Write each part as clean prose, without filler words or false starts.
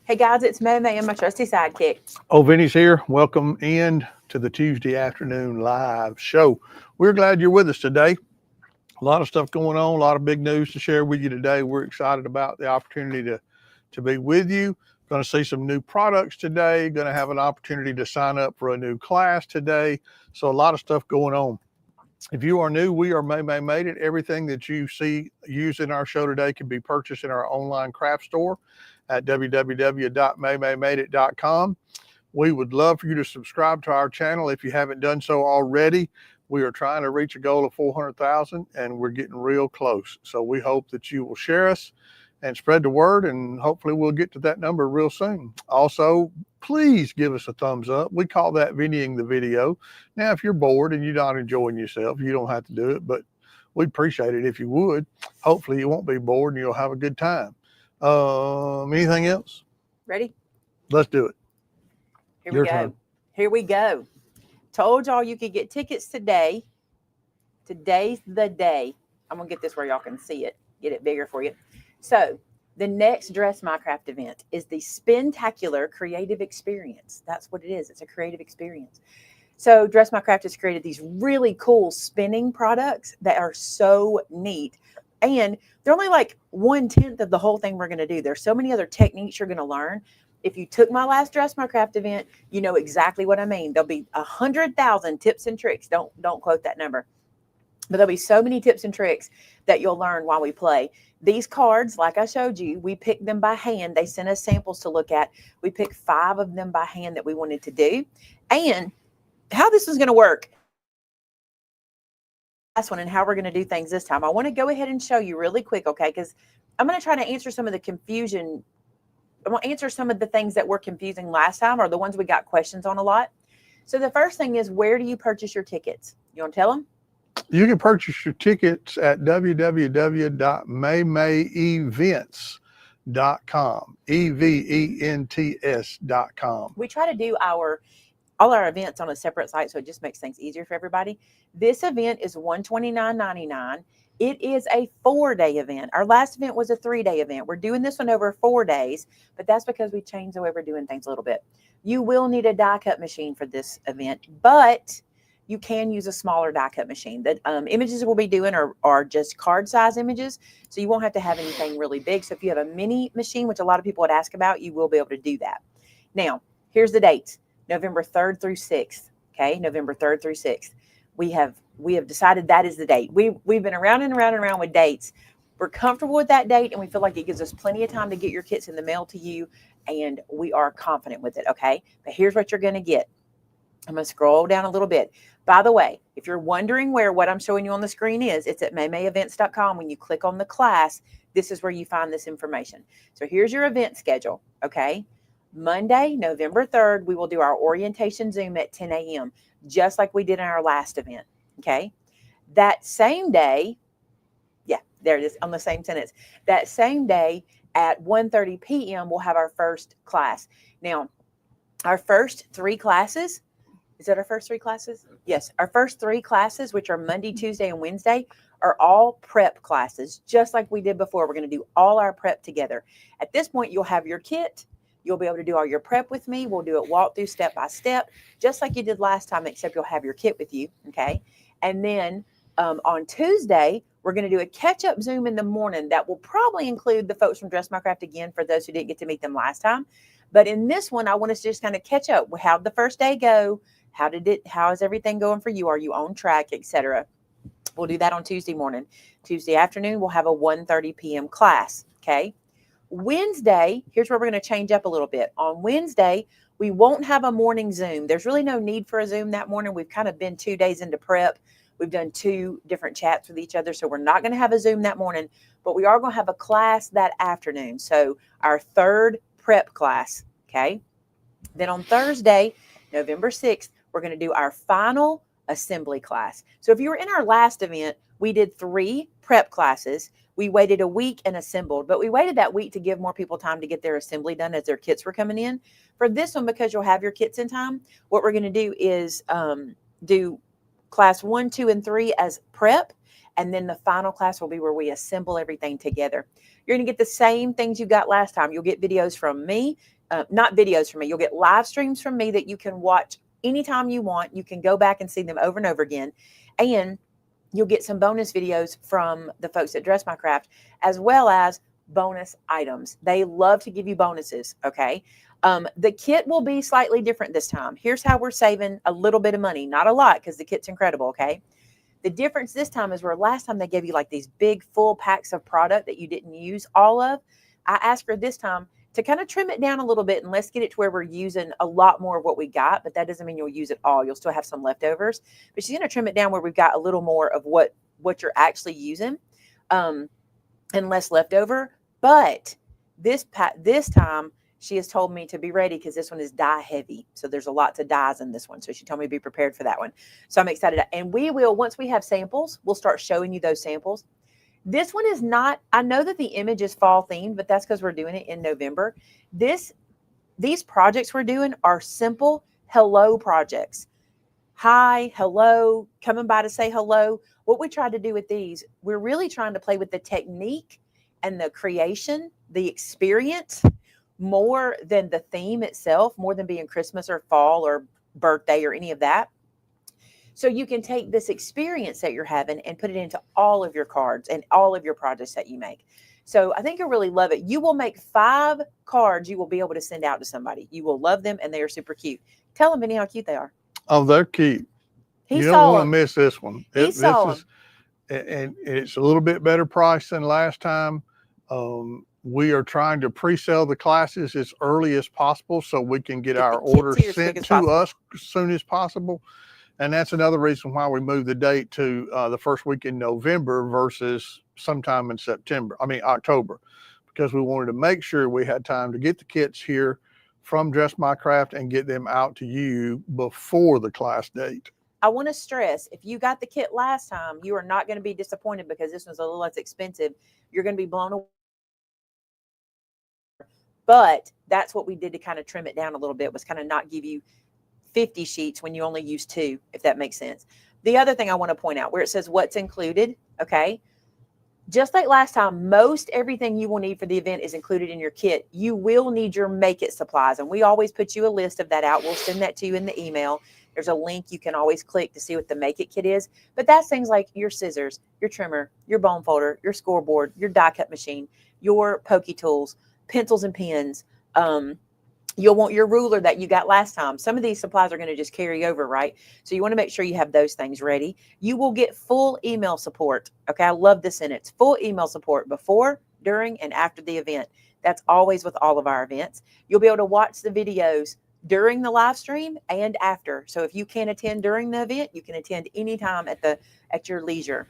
Hey guys, it's Maymay and my trusty sidekick. Oh, Vinny's here. Welcome in to the Tuesday afternoon live show. We're glad you're with us today. A lot of stuff going on, a lot of big news to share with you today. We're excited about the opportunity to be with you. Going to see some new products today. Going to have an opportunity to sign up for a new class today. So a lot of stuff going on. If you are new, we are Maymay Made It. Everything that you see used in our show today can be purchased in our online craft store at www.maymaymadeit.com. We would love for you to subscribe to our channel if you haven't done so already. We are trying to reach a goal of 400,000 and we're getting real close. So we hope that you will share us and spread the word, and hopefully we'll get to that number real soon. Also, please give us a thumbs up. We call that Vinnying the video. Now, if you're bored and you're not enjoying yourself, you don't have to do it, but we'd appreciate it if you would. Hopefully you won't be bored and you'll have a good time. Anything else? Ready? Let's do it. Here we go. Here we go. Told y'all you could get tickets today. Today's the day. I'm going to get this where y'all can see it. Get it bigger for you. So the next Dress My Craft event is the Spintacular Creative Experience. That's what it is. It's a creative experience. So Dress My Craft has created these really cool spinning products that are so neat. And they're only like 1/10 of the whole thing we're going to do. There's so many other techniques you're going to learn. If you took my last Dress My Craft event, you know exactly what I mean. There'll be 100,000 tips and tricks. Don't quote that number. But there'll be so many tips and tricks that you'll learn while we play. These cards, like I showed you, we picked them by hand. They sent us samples to look at. We picked 5 of them by hand that we wanted to do. And how this is going to work, last one, and how we're going to do things this time. I want to go ahead and show you really quick, okay? Because I'm going to try to answer some of the confusion. I'm going to answer some of the things that were confusing last time, or the ones we got questions on a lot. So the first thing is, where do you purchase your tickets? You want to tell them? You can purchase your tickets at www.maymayevents.com. EVENTS.com. We try to do all our events on a separate site, so it just makes things easier for everybody. This event is $129.99. It is a 4-day event. Our last event was a 3-day event. We're doing this one over 4 days, but that's because we changed the way we're doing things a little bit. You will need a die cut machine for this event, but you can use a smaller die cut machine. The images we'll be doing are just card size images, so you won't have to have anything really big. So if you have a mini machine, which a lot of people would ask about, you will be able to do that. Now, here's the dates. November 3rd through 6th. Okay, November 3rd through 6th. We have decided that is the date. We've been around and around and around with dates. We're comfortable with that date, and we feel like it gives us plenty of time to get your kits in the mail to you, and we are confident with it, okay? But here's what you're going to get. I'm going to scroll down a little bit. By the way, if you're wondering where what I'm showing you on the screen is, it's at maymayevents.com. When you click on the class, this is where you find this information. So here's your event schedule, okay? Monday, November 3rd, we will do our orientation Zoom at 10 a.m., just like we did in our last event, okay? That same day, yeah, there it is on the same sentence. That same day at 1:30 p.m., we'll have our first class. Now, our first 3 classes, is that our first 3 classes? Yes, our first 3 classes, which are Monday, Tuesday, and Wednesday, are all prep classes, just like we did before. We're going to do all our prep together. At this point, you'll have your kit. You'll be able to do all your prep with me. We'll do it walk through step by step, just like you did last time, except you'll have your kit with you, okay? And then on Tuesday, we're going to do a catch-up Zoom in the morning that will probably include the folks from Dress My Craft again for those who didn't get to meet them last time. But in this one, I want us to just kind of catch up. How did the first day go? How is everything going for you? Are you on track, etc.? We'll do that on Tuesday morning. Tuesday afternoon, we'll have a 1:30 p.m. class, okay? Wednesday, here's where we're going to change up a little bit. On Wednesday, we won't have a morning Zoom. There's really no need for a Zoom that morning. We've kind of been 2 days into prep. We've done 2 different chats with each other, so we're not going to have a Zoom that morning, but we are going to have a class that afternoon. So our 3rd prep class, okay? Then on Thursday, November 6th, we're going to do our final assembly class. So if you were in our last event, we did 3 prep classes. We waited a week and assembled, but we waited that week to give more people time to get their assembly done as their kits were coming in. For this one, because you'll have your kits in time, what we're going to do is do class 1, 2, and 3 as prep, and then the final class will be where we assemble everything together. You're going to get the same things you got last time. You'll get videos from me not videos from me. You'll get live streams from me that you can watch anytime you want. You can go back and see them over and over again. And you'll get some bonus videos from the folks at Dress My Craft, as well as bonus items. They love to give you bonuses. Okay. The kit will be slightly different this time. Here's how we're saving a little bit of money, not a lot, because the kit's incredible. Okay. The difference this time is where last time they gave you like these big full packs of product that you didn't use all of. I asked her this time to kind of trim it down a little bit, and let's get it to where we're using a lot more of what we got, but that doesn't mean you'll use it all. You'll still have some leftovers, but she's going to trim it down where we've got a little more of what you're actually using, and less leftover. But this time she has told me to be ready because this one is dye heavy. So there's a lot of dyes in this one. So she told me to be prepared for that one. So I'm excited. And we will, once we have samples, we'll start showing you those samples. This one is not, I know that the image is fall themed, but that's because we're doing it in November. These projects we're doing are simple hello projects. Hi, hello, coming by to say hello. What we tried to do with these, we're really trying to play with the technique and the creation, the experience, more than the theme itself, more than being Christmas or fall or birthday or any of that. So you can take this experience that you're having and put it into all of your cards and all of your projects that you make. So I think you'll really love it. You will make 5 cards you will be able to send out to somebody. You will love them, and they are super cute. Tell them, Vinny, how cute they are. Oh, they're cute. You don't want to miss this one. This is, and it's a little bit better price than last time. We are trying to pre-sell the classes as early as possible so we can get our orders sent to us as soon as possible. And that's another reason why we moved the date to the first week in November versus sometime in October, because we wanted to make sure we had time to get the kits here from Dress My Craft and get them out to you before the class date. I want to stress, if you got the kit last time, you are not going to be disappointed because this one's a little less expensive. You're going to be blown away. But that's what we did to kind of trim it down a little bit, was kind of not give you 50 sheets when you only use 2, if that makes sense. The other thing I want to point out, where it says what's included, okay, just like last time, most everything you will need for the event is included in your kit. You will need your make it supplies, and we always put you a list of that out. We'll send that to you in the email. There's a link you can always click to see what the make it kit is. But that's things like your scissors, your trimmer, your bone folder, your scoreboard, your die cut machine, your pokey tools, pencils and pens. You'll want your ruler that you got last time. Some of these supplies are going to just carry over, right? So you want to make sure you have those things ready. You will get full email support. Okay, I love this sentence. Full email support before, during, and after the event. That's always with all of our events. You'll be able to watch the videos during the live stream and after. So if you can't attend during the event, you can attend anytime at your leisure.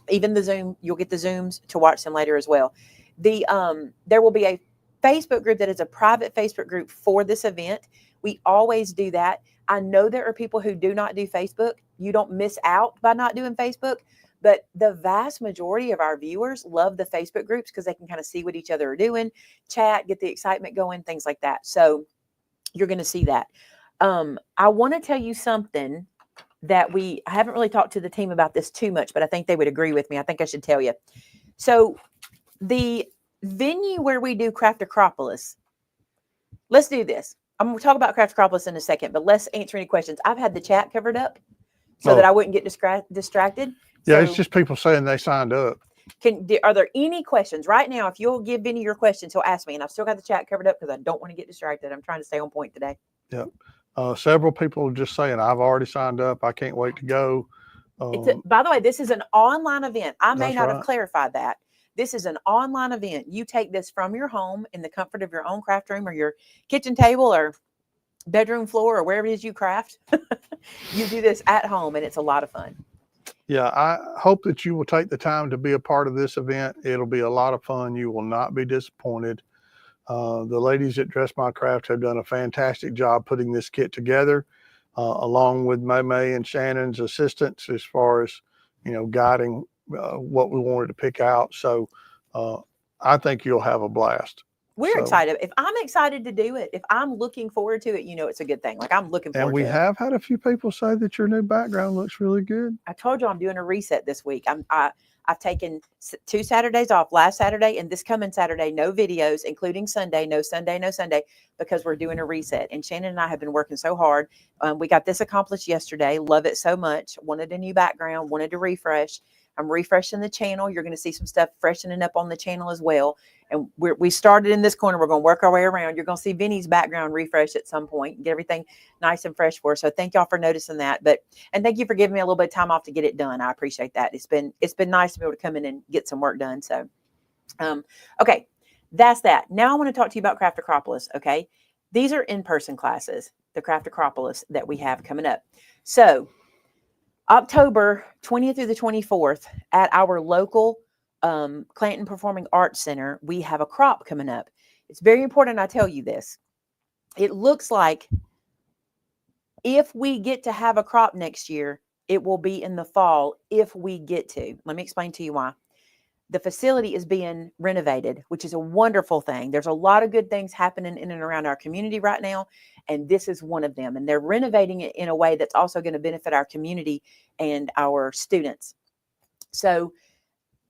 Even the Zoom, you'll get the Zooms to watch them later as well. There will be a Facebook group that is a private Facebook group for this event. We always do that. I know there are people who do not do Facebook. You don't miss out by not doing Facebook, but the vast majority of our viewers love the Facebook groups because they can kind of see what each other are doing, chat, get the excitement going, things like that. So you're going to see that. I want to tell you something that I haven't really talked to the team about this too much, but I think they would agree with me. I think I should tell you. So the venue where we do Craft-a-CROPolis, let's do this. I'm going to talk about Craft-a-CROPolis in a second, but let's answer any questions. I've had the chat covered up so that I wouldn't get distracted. Yeah, so, it's just people saying they signed up. Are there any questions right now? If you'll give Vinny your questions, he'll ask me, and I've still got the chat covered up because I don't want to get distracted. I'm trying to stay on point today. Yep. Several people are just saying, I've already signed up. I can't wait to go. By the way, this is an online event. I may not have clarified that. This is an online event. You take this from your home in the comfort of your own craft room or your kitchen table or bedroom floor or wherever it is you craft. You do this at home, and it's a lot of fun. Yeah, I hope that you will take the time to be a part of this event. It'll be a lot of fun. You will not be disappointed. The ladies at Dress My Craft have done a fantastic job putting this kit together, along with Maymay and Shannon's assistance as far as, guiding what we wanted to pick out. So I think you'll have a blast. We're excited. If I'm excited to do it, if I'm looking forward to it, it's a good thing. Like, I'm looking forward to it. And we have had a few people say that your new background looks really good. I told you I'm doing a reset this week. I've taken 2 Saturdays off, last Saturday and this coming Saturday, no videos, including Sunday, no Sunday, no Sunday, because we're doing a reset. And Shannon and I have been working so hard. We got this accomplished yesterday. Love it so much. Wanted a new background, wanted to refresh. I'm refreshing the channel. You're going to see some stuff freshening up on the channel as well. And we started in this corner. We're going to work our way around. You're going to see Vinny's background refresh at some point and get everything nice and fresh for us. So thank y'all for noticing that. And thank you for giving me a little bit of time off to get it done. I appreciate that. It's been nice to be able to come in and get some work done. So, okay, that's that. Now I want to talk to you about Craft-a-CROPolis. Okay, these are in-person classes, the Craft-a-CROPolis that we have coming up. So October 20th through the 24th at our local Clanton Performing Arts Center, we have a crop coming up. It's very important I tell you this. It looks like if we get to have a crop next year, it will be in the fall if we get to. Let me explain to you why. The facility is being renovated, which is a wonderful thing. There's a lot of good things happening in and around our community right now, and this is one of them. And they're renovating it in a way that's also going to benefit our community and our students. So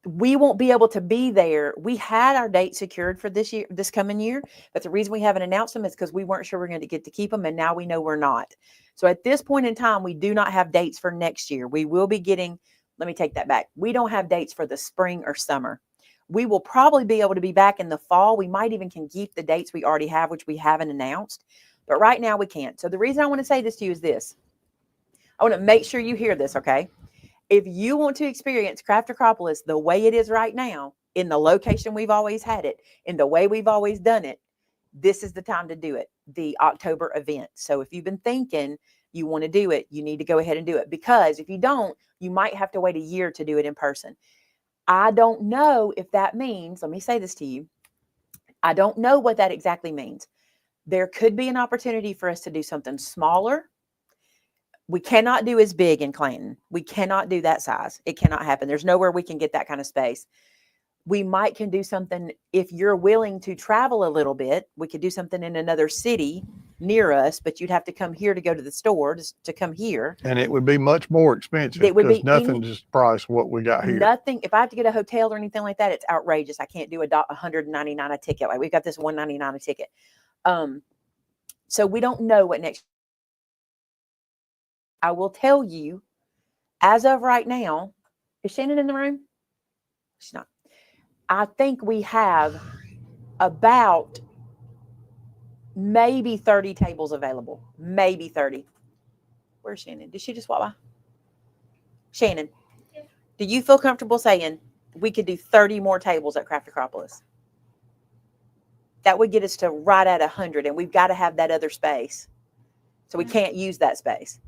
we won't be able to be there. We had our date secured for this year, this coming year, but the reason we haven't announced them is because we weren't sure we're going to get to keep them, and now we know we're not. So at this point in time, we do not have dates for next year. We will be getting, let me take that back. We don't have dates for the spring or summer. We will probably be able to be back in the fall. We might even can keep the dates we already have, which we haven't announced, but right now we can't. So the reason I want to say this to you is this. I want to make sure you hear this, okay? If you want to experience Craft-a-CROPolis the way it is right now, in the location we've always had it, in the way we've always done it, this is the time to do it, the October event. So if you've been thinking you want to do it, you need to go ahead and do it, because if you don't, you might have to wait a year to do it in person. I don't know if that means, let me say this to you, I don't know what that exactly means. There could be an opportunity for us to do something smaller. We cannot do as big in Clanton. We cannot do that size. It cannot happen. There's nowhere we can get that kind of space. We might can do something, if you're willing to travel a little bit, we could do something in another city near us, but you'd have to come here to go to the store to come here. And it would be much more expensive. It would be nothing just price what we got here. Nothing. If I have to get a hotel or anything like that, it's outrageous. I can't do $199 a ticket. Like we've got this $199 a ticket. So we don't know what next. I will tell you, as of right now, is Shannon in the room? She's not. I think we have about maybe 30 tables available. Maybe 30. Where's Shannon? Did she just walk by? Shannon, do you feel comfortable saying we could do 30 more tables at Craft-a-CROPolis? That would get us to right at 100, and we've got to have that other space. So we can't use that space.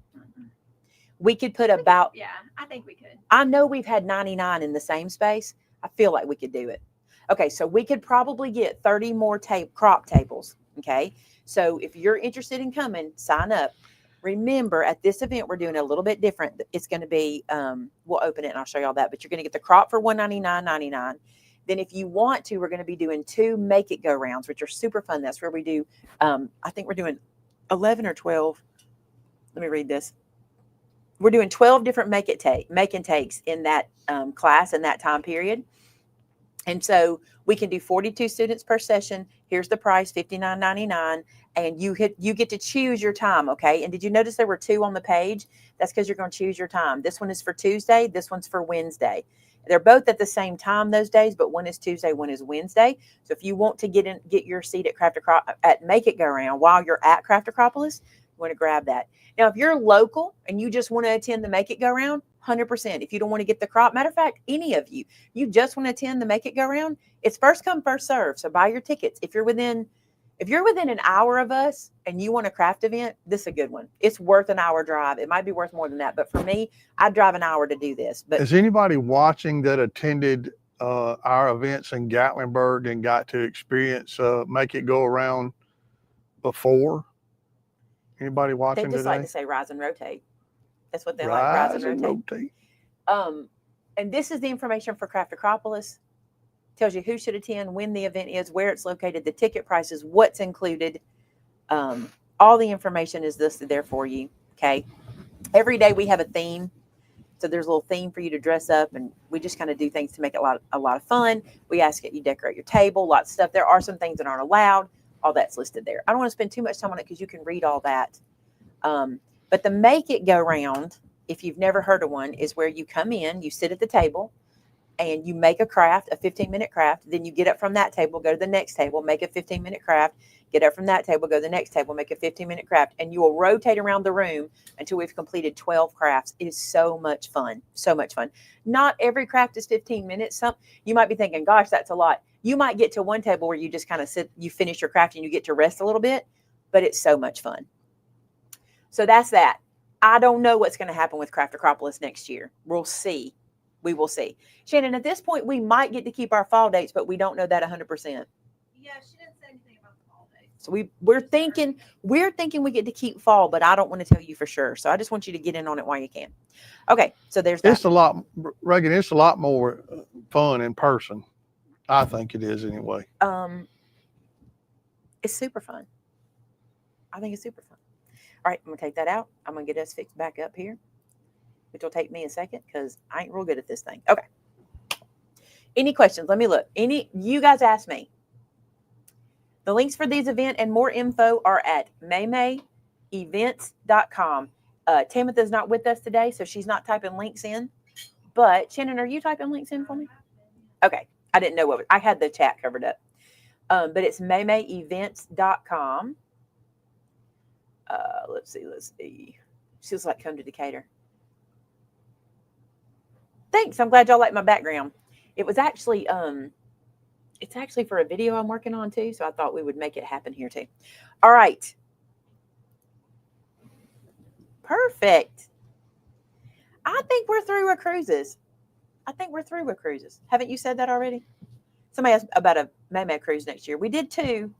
We could put about, yeah, I think we could. I know we've had 99 in the same space. I feel like we could do it. Okay, so we could probably get 30 more crop tables. Okay, so if you're interested in coming, sign up. Remember, at this event, we're doing a little bit different. It's going to be, we'll open it and I'll show you all that, but you're going to get the crop for $199.99. Then if you want to, we're going to be doing 2 make it go rounds, which are super fun. That's where we do, I think we're doing 11 or 12. Let me read this. We're doing 12 different make and takes in that class in that time period. And so we can do 42 students per session. Here's the price, $59.99. And you get to choose your time, okay? And did you notice there were 2 on the page? That's because you're going to choose your time. This one is for Tuesday. This one's for Wednesday. They're both at the same time those days, but one is Tuesday, one is Wednesday. So if you want to get your seat at Make It Go Round while you're at Craft-a-CROPolis, you want to grab that. Now, if you're local and you just want to attend the Make It Go Round, 100%. If you don't want to get the crop, matter of fact, any of you just want to attend the Make It Go Round, it's first come, first serve. So buy your tickets. If you're within an hour of us and you want a craft event, this is a good one. It's worth an hour drive. It might be worth more than that, but for me, I'd drive an hour to do this. But is anybody watching that attended our events in Gatlinburg and got to experience Make It Go Around before? Anybody watching they just today? like to say rise and rotate. That's what they like, rise and rotate. And this is the information for Craft-a-CROPolis. Tells you who should attend, when the event is, where it's located, the ticket prices, what's included. All the information is listed there for you. Okay. Every day we have a theme. So there's a little theme for you to dress up, and we just kind of do things to make it a lot of fun. We ask that you decorate your table, lots of stuff. There are some things that aren't allowed. All that's listed there. I don't want to spend too much time on it because you can read all that. But the make it go round, if you've never heard of one, is where you come in, you sit at the table, and you make a craft, a 15-minute craft. Then you get up from that table, go to the next table, make a 15-minute craft, get up from that table, go to the next table, make a 15-minute craft, and you will rotate around the room until we've completed 12 crafts. It is so much fun, so much fun. Not every craft is 15 minutes. Some you might be thinking, gosh, that's a lot. You might get to one table where you just kind of sit, you finish your craft and you get to rest a little bit, but it's so much fun. So that's that. I don't know what's going to happen with Craft-a-CROPolis next year. We'll see. We will see. Shannon, at this point, we might get to keep our fall dates, but we don't know that 100%. Yeah, she didn't say anything about the fall dates. So we're thinking we get to keep fall, but I don't want to tell you for sure. So I just want you to get in on it while you can. Okay, so there's that. It's a lot, Reagan. It's a lot more fun in person. I think it is anyway. It's super fun. I think it's super fun. All right, I'm gonna take that out. I'm gonna get us fixed back up here, which will take me a second because I ain't real good at this thing. Okay. Any questions? Let me look. You guys ask me. The links for these events and more info are at maymayevents.com. Tamitha's not with us today, so she's not typing links in. But Shannon, are you typing links in for me? Okay. I didn't know I had the chat covered up. But it's maymayevents.com. Let's see. She was like, come to Decatur. Thanks. I'm glad y'all like my background. It was actually, it's actually for a video I'm working on too. So I thought we would make it happen here too. All right. Perfect. I think we're through with cruises. Haven't you said that already? Somebody asked about a Maymay cruise next year. We did 2.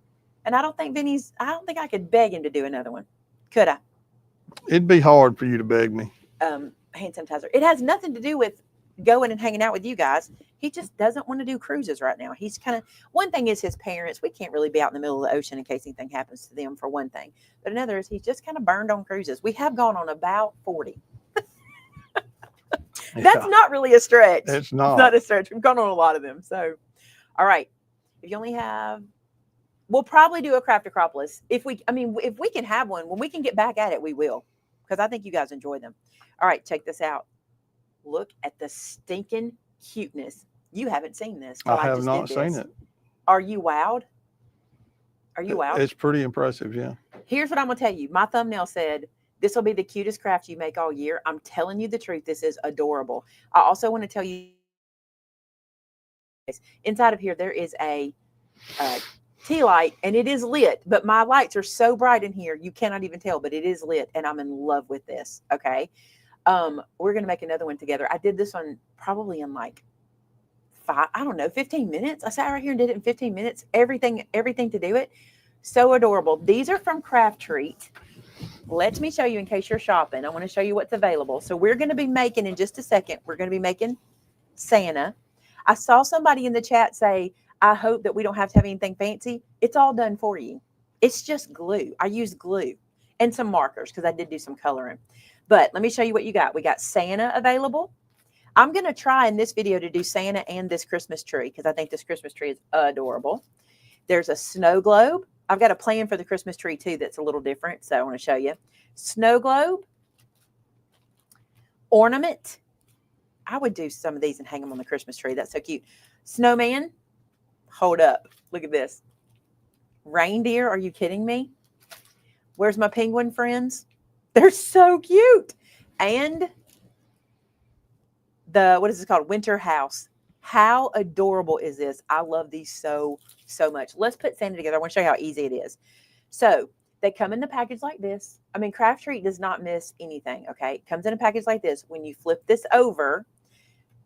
And I don't think I could beg him to do another one. Could I? It'd be hard for you to beg me. Hand sanitizer. It has nothing to do with going and hanging out with you guys. He just doesn't want to do cruises right now. He's kind of, one thing is his parents. We can't really be out in the middle of the ocean in case anything happens to them, for one thing. But another is he's just kind of burned on cruises. We have gone on about 40. That's not really a stretch. It's not. It's not a stretch. We've gone on a lot of them. So, all right. If you only have, we'll probably do a Craft-a-CROPolis. If we can have one, when we can get back at it, we will. Because I think you guys enjoy them. All right, check this out. Look at the stinking cuteness. You haven't seen this. I have not seen it. Are you wowed? Are you wowed? It's pretty impressive, yeah. Here's what I'm going to tell you. My thumbnail said, this will be the cutest craft you make all year. I'm telling you the truth. This is adorable. I also want to tell you, inside of here, there is a tea light, and it is lit, but my lights are so bright in here, you cannot even tell, but it is lit, and I'm in love with this, okay? We're going to make another one together. I did this one probably in like 15 minutes. I sat right here and did it in 15 minutes. Everything to do it. So adorable. These are from Craftreat. Let me show you in case you're shopping. I want to show you what's available. So we're going to be making, in just a second, we're going to be making Santa. I saw somebody in the chat say, I hope that we don't have to have anything fancy. It's all done for you. It's just glue. I use glue and some markers because I did do some coloring. But let me show you what you got. We got Santa available. I'm going to try in this video to do Santa and this Christmas tree because I think this Christmas tree is adorable. There's a snow globe. I've got a plan for the Christmas tree too that's a little different, so I want to show you. Snow globe. Ornament. I would do some of these and hang them on the Christmas tree. That's so cute. Snowman. Hold up. Look at this. Reindeer. Are you kidding me? Where's my penguin friends? They're so cute. And what is this called? Winter house. How adorable is this? I love these so much. Let's put Santa together. I want to show you how easy it is. So they come in a package like this. I mean, Craftreat does not miss anything, okay? It comes in a package like this. When you flip this over,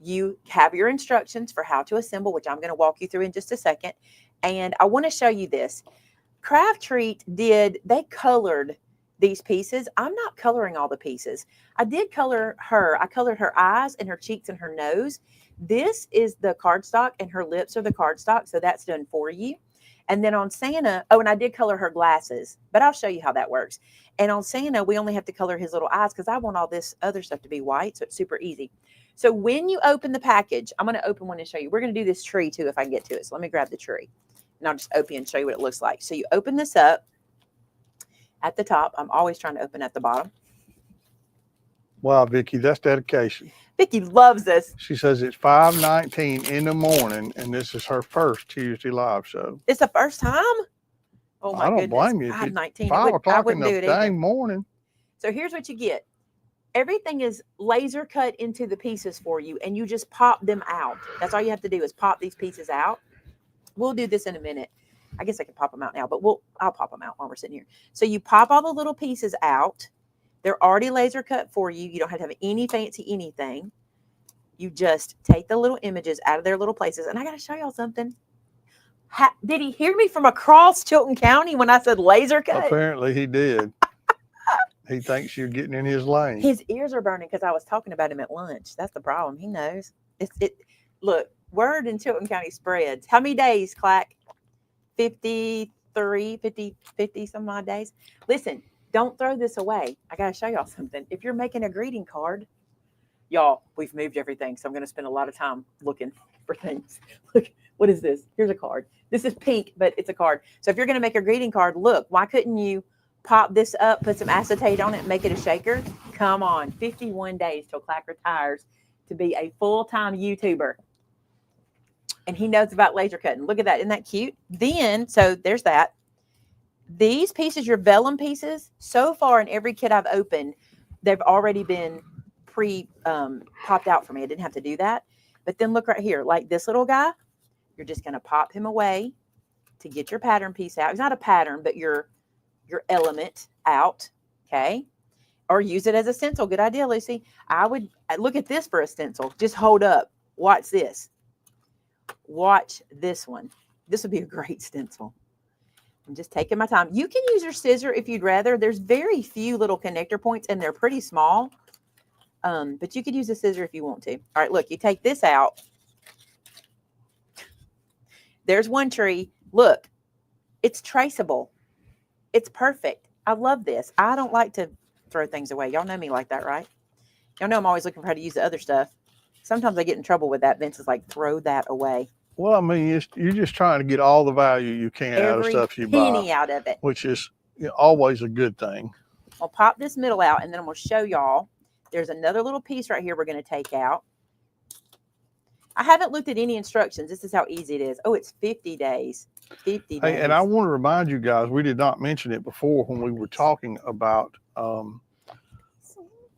you have your instructions for how to assemble, which I'm going to walk you through in just a second. And I want to show you this. Craftreat they colored these pieces. I'm not coloring all the pieces. I did color her. I colored her eyes and her cheeks and her nose. This is the cardstock, and her lips are the cardstock, so that's done for you. And then on Santa, oh, and I did color her glasses, but I'll show you how that works. And on Santa, we only have to color his little eyes because I want all this other stuff to be white, so it's super easy. So when you open the package, I'm going to open one and show you. We're going to do this tree too if I can get to it. So let me grab the tree, and I'll just open and show you what it looks like. So you open this up at the top. I'm always trying to open at the bottom. Wow, Vicki, that's dedication. Vicki loves this. She says it's 5:19 in the morning, and this is her first Tuesday live show. It's the first time? Oh my I don't goodness. blame you. 5:19. 5 o'clock in wouldn't do the it either. dang morning. So here's what you get. Everything is laser cut into the pieces for you, and you just pop them out. That's all you have to do is pop these pieces out. We'll do this in a minute. I guess I can pop them out now, but I'll pop them out while we're sitting here. So you pop all the little pieces out. They're already laser cut for you. You don't have to have any fancy anything. You just take the little images out of their little places. And I got to show y'all something. Did he hear me from across Chilton County when I said laser cut? Apparently he did. He thinks you're getting in his lane. His ears are burning because I was talking about him at lunch. That's the problem. He knows. Look, word in Chilton County spreads. How many days, Clack? 53, 50 some odd days. Listen, don't throw this away. I got to show y'all something. If you're making a greeting card, y'all, we've moved everything. So I'm going to spend a lot of time looking for things. Look, what is this? Here's a card. This is pink, but it's a card. So if you're going to make a greeting card, look, why couldn't you pop this up, put some acetate on it, and make it a shaker? Come on. 51 days till Clack retires to be a full-time YouTuber. And he knows about laser cutting. Look at that. Isn't that cute? Then, so there's that. These pieces, your vellum pieces, so far in every kit I've opened, they've already been popped out for me. I didn't have to do that. But then look right here, like this little guy, you're just going to pop him away to get your pattern piece out. It's not a pattern, but your element out, okay? Or use it as a stencil. Good idea, Lucy. I would look at this for a stencil. Just hold up. Watch this. Watch this one. This would be a great stencil. I'm just taking my time. You can use your scissor if you'd rather. There's very few little connector points, and they're pretty small. But you could use a scissor if you want to. All right, look, you take this out. There's one tree. Look, it's traceable. It's perfect. I love this. I don't like to throw things away. Y'all know me like that, right? Y'all know I'm always looking for how to use the other stuff. Sometimes I get in trouble with that. Vince is like, throw that away. Well, I mean, you're just trying to get all the value you can out of stuff you buy. Every penny out of it. Which is always a good thing. I'll pop this middle out, and then I'm going to show y'all. There's another little piece right here we're going to take out. I haven't looked at any instructions. This is how easy it is. Oh, it's 50 days. 50 days. Hey, and I want to remind you guys, we did not mention it before when we were talking about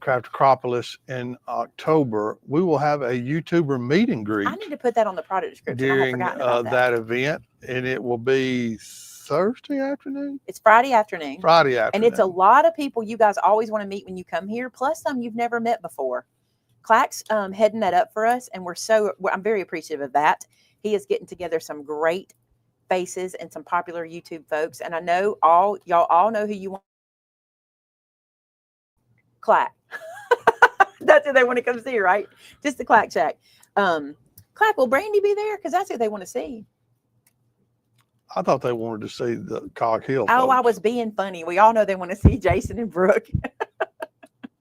Craft-a-CROPolis in October. We will have a YouTuber meet and greet. I need to put that on the product description. During that event, and it will be Thursday afternoon. It's Friday afternoon. Friday afternoon. And it's a lot of people you guys always want to meet when you come here, plus some you've never met before. Clack's heading that up for us, and I'm very appreciative of that. He is getting together some great faces and some popular YouTube folks, and I know y'all all know who you want. Clack. That's who they want to come see, right? Just the Clack Shack. Clack, will Brandy be there? Because that's who they want to see. I thought they wanted to see the Cog Hill. Oh, folks. I was being funny. We all know they want to see Jason and Brooke.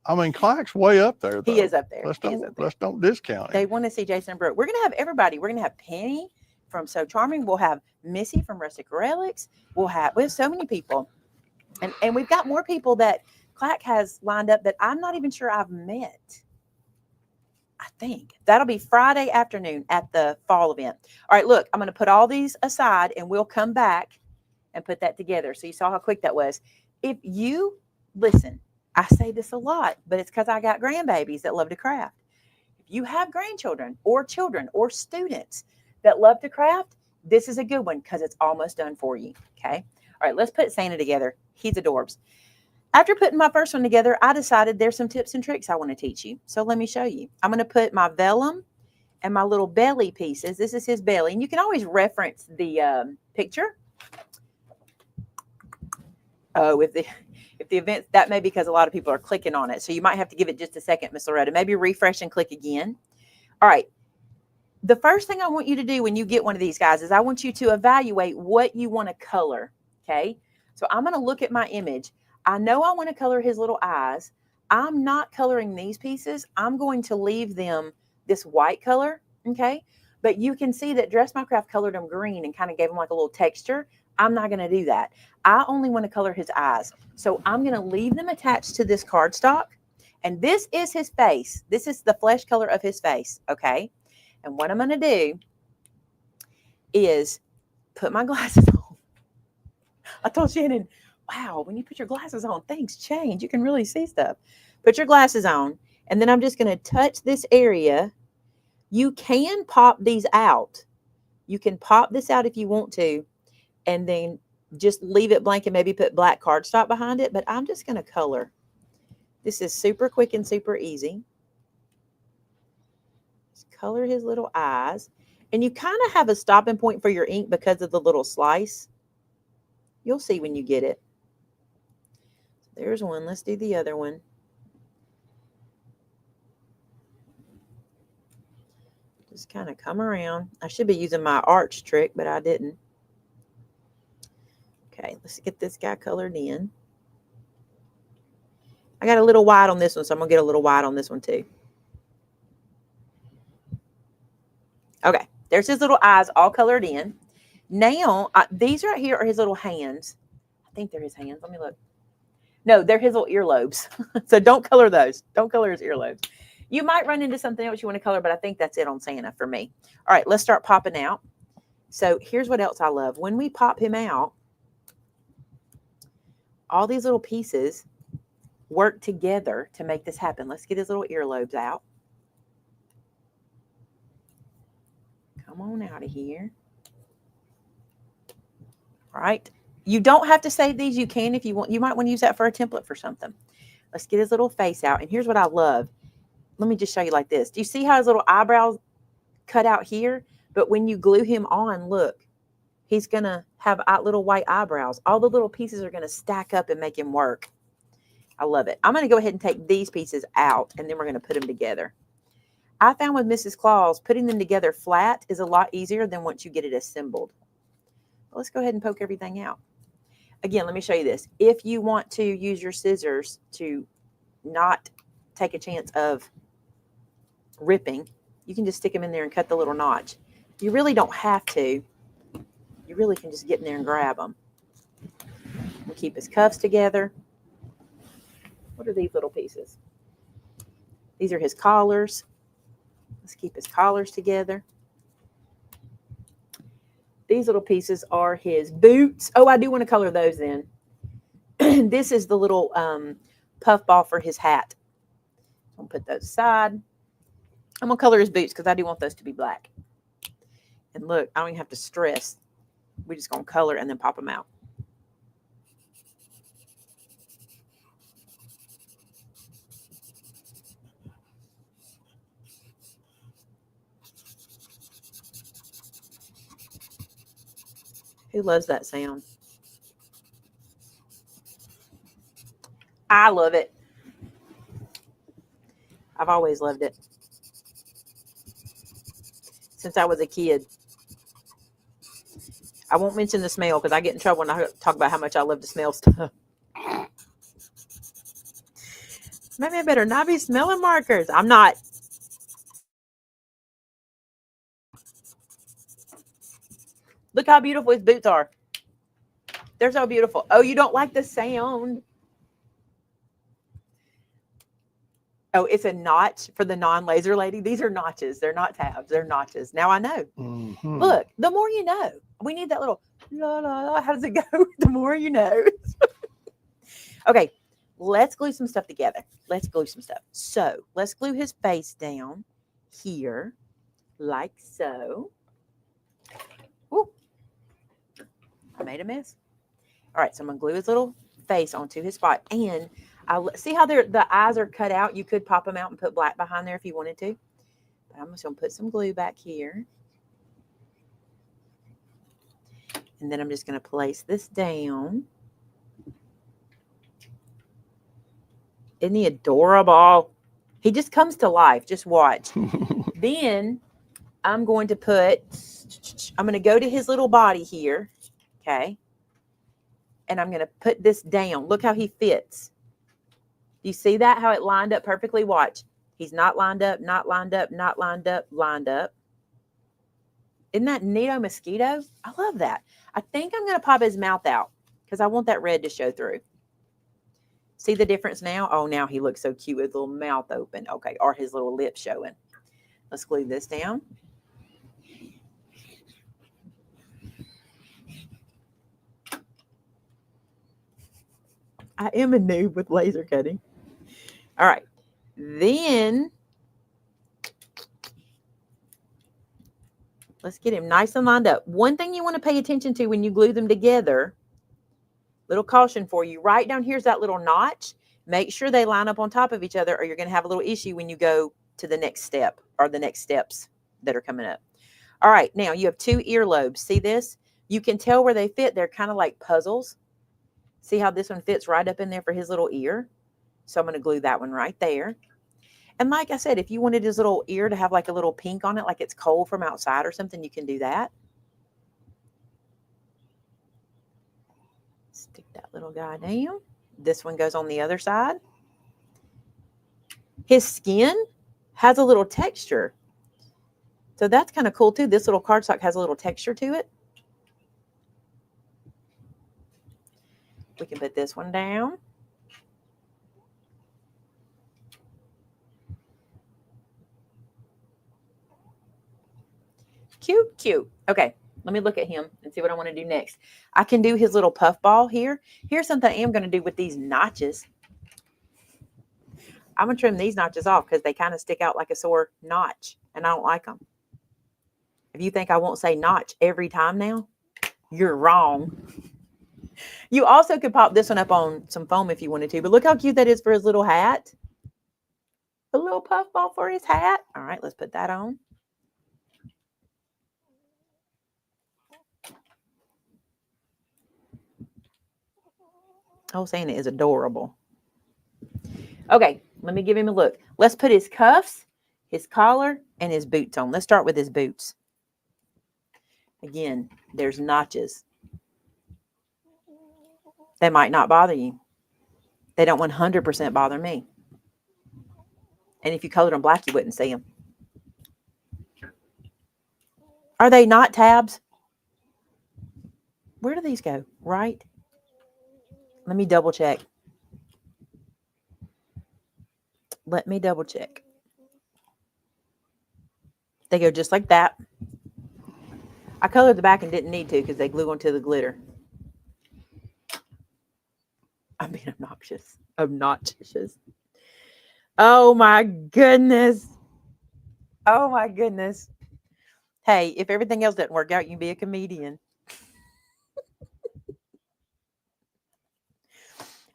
I mean, Clack's way up there, though. He is up there. Let's don't discount it. They want to see Jason and Brooke. We're going to have everybody. We're going to have Penny from So Charming. We'll have Missy from Rustic Relics. We have so many people. And we've got more people that Clack has lined up that I'm not even sure I've met. I think that'll be Friday afternoon at the fall event. All right, look, I'm going to put all these aside and we'll come back and put that together. So you saw how quick that was. If you listen, I say this a lot, but it's because I got grandbabies that love to craft. If you have grandchildren or children or students that love to craft, this is a good one because it's almost done for you. Okay. All right, let's put Santa together. He's adorbs. After putting my first one together, I decided there's some tips and tricks I want to teach you. So let me show you. I'm going to put my vellum and my little belly pieces. This is his belly. And you can always reference the picture. Oh, if the event, that may be because a lot of people are clicking on it. So you might have to give it just a second, Miss Loretta. Maybe refresh and click again. All right. the first thing I want you to do when you get one of these guys is I want you to evaluate what you want to color. Okay. So I'm going to look at my image. I know I want to color his little eyes. I'm not coloring these pieces. I'm going to leave them this white color. Okay. But you can see that Dress My Craft colored them green and kind of gave them like a little texture. I'm not going to do that. I only want to color his eyes. So I'm going to leave them attached to this cardstock. And this is his face. This is the flesh color of his face. Okay. And what I'm going to do is put my glasses on. I told Shannon, wow, when you put your glasses on, things change. You can really see stuff. Put your glasses on. And then I'm just going to touch this area. You can pop these out. You can pop this out if you want to. And then just leave it blank and maybe put black cardstock behind it. But I'm just going to color. This is super quick and super easy. Just color his little eyes. And you kind of have a stopping point for your ink because of the little slice. You'll see when you get it. There's one. Let's do the other one. Just kind of come around. I should be using my arch trick, but I didn't. Okay, let's get this guy colored in. I got a little white on this one, so I'm going to get a little white on this one too. Okay, there's his little eyes all colored in. Now, these right here are his little hands. I think they're his hands. Let me look. No, they're his little earlobes. So don't color those. Don't color his earlobes. You might run into something else you want to color, but I think that's it on Santa for me. All right, let's start popping out. So here's what else I love. When we pop him out, all these little pieces work together to make this happen. Let's get his little earlobes out. Come on out of here. All right. You don't have to save these. You can if you want. You might want to use that for a template for something. Let's get his little face out. And here's what I love. Let me just show you like this. Do you see how his little eyebrows cut out here? But when you glue him on, look, he's going to have little white eyebrows. All the little pieces are going to stack up and make him work. I love it. I'm going to go ahead and take these pieces out, and then we're going to put them together. I found with Mrs. Claus, putting them together flat is a lot easier than once you get it assembled. Let's go ahead and poke everything out. Again, let me show you this. If you want to use your scissors to not take a chance of ripping, you can just stick them in there and cut the little notch. You really don't have to. You really can just get in there and grab them. We'll keep his cuffs together. What are these little pieces? These are his collars. Let's keep his collars together. These little pieces are his boots. Oh, I do want to color those in. This is the little puff ball for his hat. I'm going to put those aside. I'm going to color his boots because I do want those to be black. And look, I don't even have to stress. We're just going to color and then pop them out. Who loves that sound? I love it. I've always loved it. Since I was a kid. I won't mention the smell because I get in trouble when I talk about how much I love to smell stuff. Maybe I better not be smelling markers. I'm not. Look how beautiful his boots are. They're so beautiful. Oh, you don't like the sound? Oh, it's a notch for the non-laser lady. These are notches. They're not tabs. They're notches. Now I know. Mm-hmm. Look, the more you know. We need that little, la, la, la. How does it go? The more you know. Okay, let's glue some stuff together. Let's glue some stuff. So let's glue his face down here like so. Ooh, I made a mess. All right, so I'm going to glue his little face onto his spot. And I'll see how the eyes are cut out. You could pop them out and put black behind there if you wanted to. But I'm just going to put some glue back here. And then I'm just going to place this down. Isn't he adorable? He just comes to life. Just watch. Then I'm going to go to his little body here. Okay. And I'm going to put this down. Look how he fits. Do you see that? How it lined up perfectly? Watch. He's not lined up, not lined up, not lined up, lined up. Isn't that neato mosquito? I love that. I think I'm going to pop his mouth out because I want that red to show through. See the difference now? Oh, now he looks so cute with his little mouth open. Okay, or his little lips showing. Let's glue this down. I am a noob with laser cutting. All right. Then let's get him nice and lined up. One thing you want to pay attention to when you glue them together, little caution for you, right down here's that little notch. Make sure they line up on top of each other or you're going to have a little issue when you go to the next step or the next steps that are coming up. All right, now you have 2 earlobes. See this? You can tell where they fit. They're kind of like puzzles. See how this one fits right up in there for his little ear? So I'm going to glue that one right there. And like I said, if you wanted his little ear to have like a little pink on it, like it's cold from outside or something, you can do that. Stick that little guy down. This one goes on the other side. His skin has a little texture. So that's kind of cool too. This little cardstock has a little texture to it. We can put this one down. Cute, cute. Okay, let me look at him and see what I want to do next. I can do his little puff ball here. Here's something I am going to do with these notches. I'm going to trim these notches off because they kind of stick out like a sore notch, and I don't like them. If you think I won't say notch every time now, you're wrong. You also could pop this one up on some foam if you wanted to, but look how cute that is for his little hat. A little puff ball for his hat. All right, let's put that on. Oh, Santa is adorable. Okay, let me give him a look. Let's put his cuffs, his collar, and his boots on. Let's start with his boots. Again, there's notches. They might not bother you. They don't 100% bother me. And if you colored them black, you wouldn't see them. Are they not tabs? Where do these go? Right? Let me double check. Let me double check. They go just like that. I colored the back and didn't need to because they glue onto the glitter. I'm being obnoxious. Obnoxious. Oh my goodness. Oh my goodness. Hey, if everything else doesn't work out, you can be a comedian.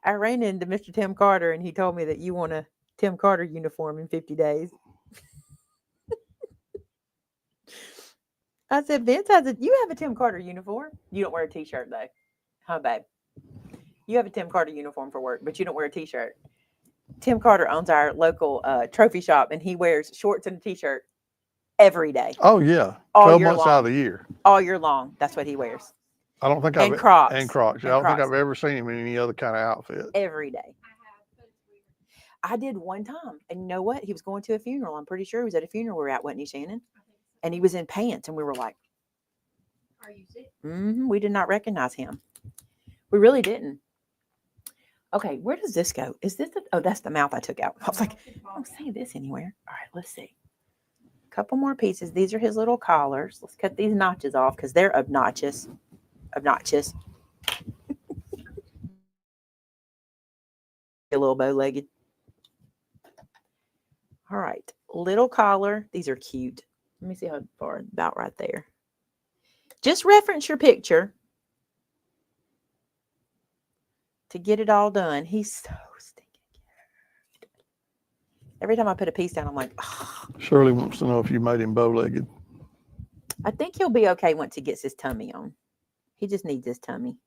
I ran into Mr. Tim Carter and he told me that you want a Tim Carter uniform in 50 days. I said, Vince you have a Tim Carter uniform. You don't wear a t-shirt though. Huh, babe? You have a Tim Carter uniform for work, but you don't wear a t-shirt. Tim Carter owns our local trophy shop and he wears shorts and a t-shirt every day. Oh yeah, all 12 year months long. out of the year. All year long. That's what he wears. I don't think And Crocs. And Crocs. And I don't Crocs. think I've ever seen him in any other kind of outfit. Every day. I did one time. And you know what? He was going to a funeral. I'm pretty sure he was at a funeral we were at, wasn't he, Shannon? And he was in pants. And we were like, Are you sick? we did not recognize him. We really didn't. Okay, where does this go? Is this oh, that's the mouth I took out. I was like, I don't see this anywhere. All right, let's see. A couple more pieces. These are his little collars. Let's cut these notches off because they're obnoxious. Obnoxious. A little bow-legged. All right, little collar. These are cute. Let me see how far, about right there. Just reference your picture to get it all done. He's so stinking cute. Every time I put a piece down, I'm like, oh. Shirley wants to know if you made him bow-legged. I think he'll be okay once he gets his tummy on. He just needs his tummy.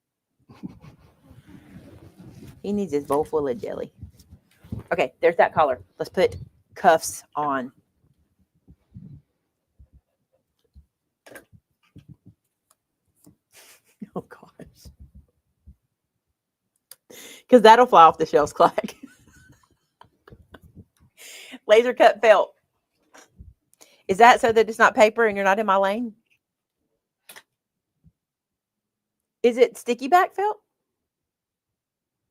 He needs his bowl full of jelly. Okay, there's that collar. Let's put cuffs on. because that'll fly off the shelves, Clack. Laser cut felt. Is that so that it's not paper and you're not in my lane? Is it sticky back felt?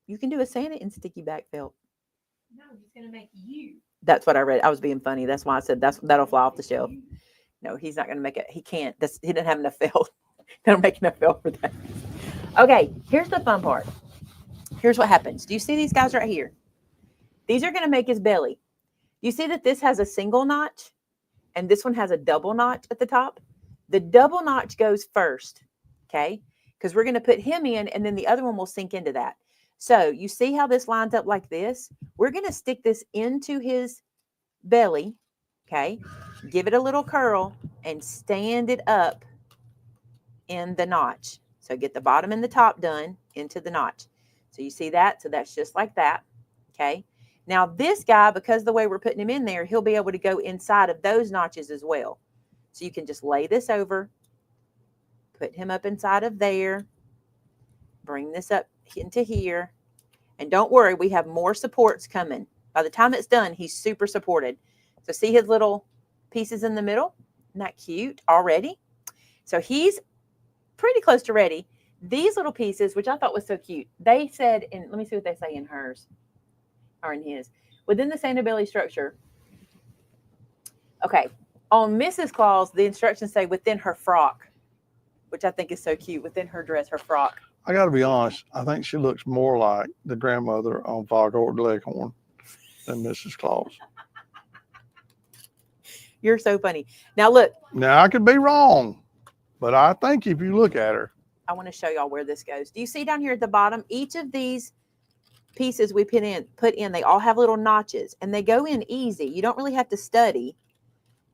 You can do a Santa in sticky back felt. No, he's gonna make you. That's what I read. I was being funny. That's why I said that'll fly off the shelf. No, he's not going to make it. He can't. He didn't have enough felt. Don't make enough felt for that. Okay, here's the fun part. Here's what happens. Do you see these guys right here? These are going to make his belly. You see that this has a single notch and this one has a double notch at the top? The double notch goes first, okay? Because we're going to put him in and then the other one will sink into that. So you see how this lines up like this? We're going to stick this into his belly, okay? Give it a little curl and stand it up in the notch. So get the bottom and the top done into the notch. So you see that? So that's just like that, okay? Now this guy, because the way we're putting him in there, he'll be able to go inside of those notches as well. So you can just lay this over, put him up inside of there, bring this up into here, and don't worry, we have more supports coming. By the time it's done, he's super supported. So see his little pieces in the middle? Isn't that cute already? So he's pretty close to ready. These little pieces, which I thought was so cute, they said, and let me see what they say in hers or in his. Within the Santa belly structure. Okay, on Mrs. Claus, the instructions say within her frock, which I think is so cute. Within her dress, her frock. I got to be honest. I think she looks more like the grandmother on Foghorn Leghorn than Mrs. Claus. You're so funny. Now look. Now I could be wrong, but I think if you look at her, I want to show y'all where this goes. Do you see down here at the bottom? Each of these pieces we put in, they all have little notches and they go in easy. You don't really have to study.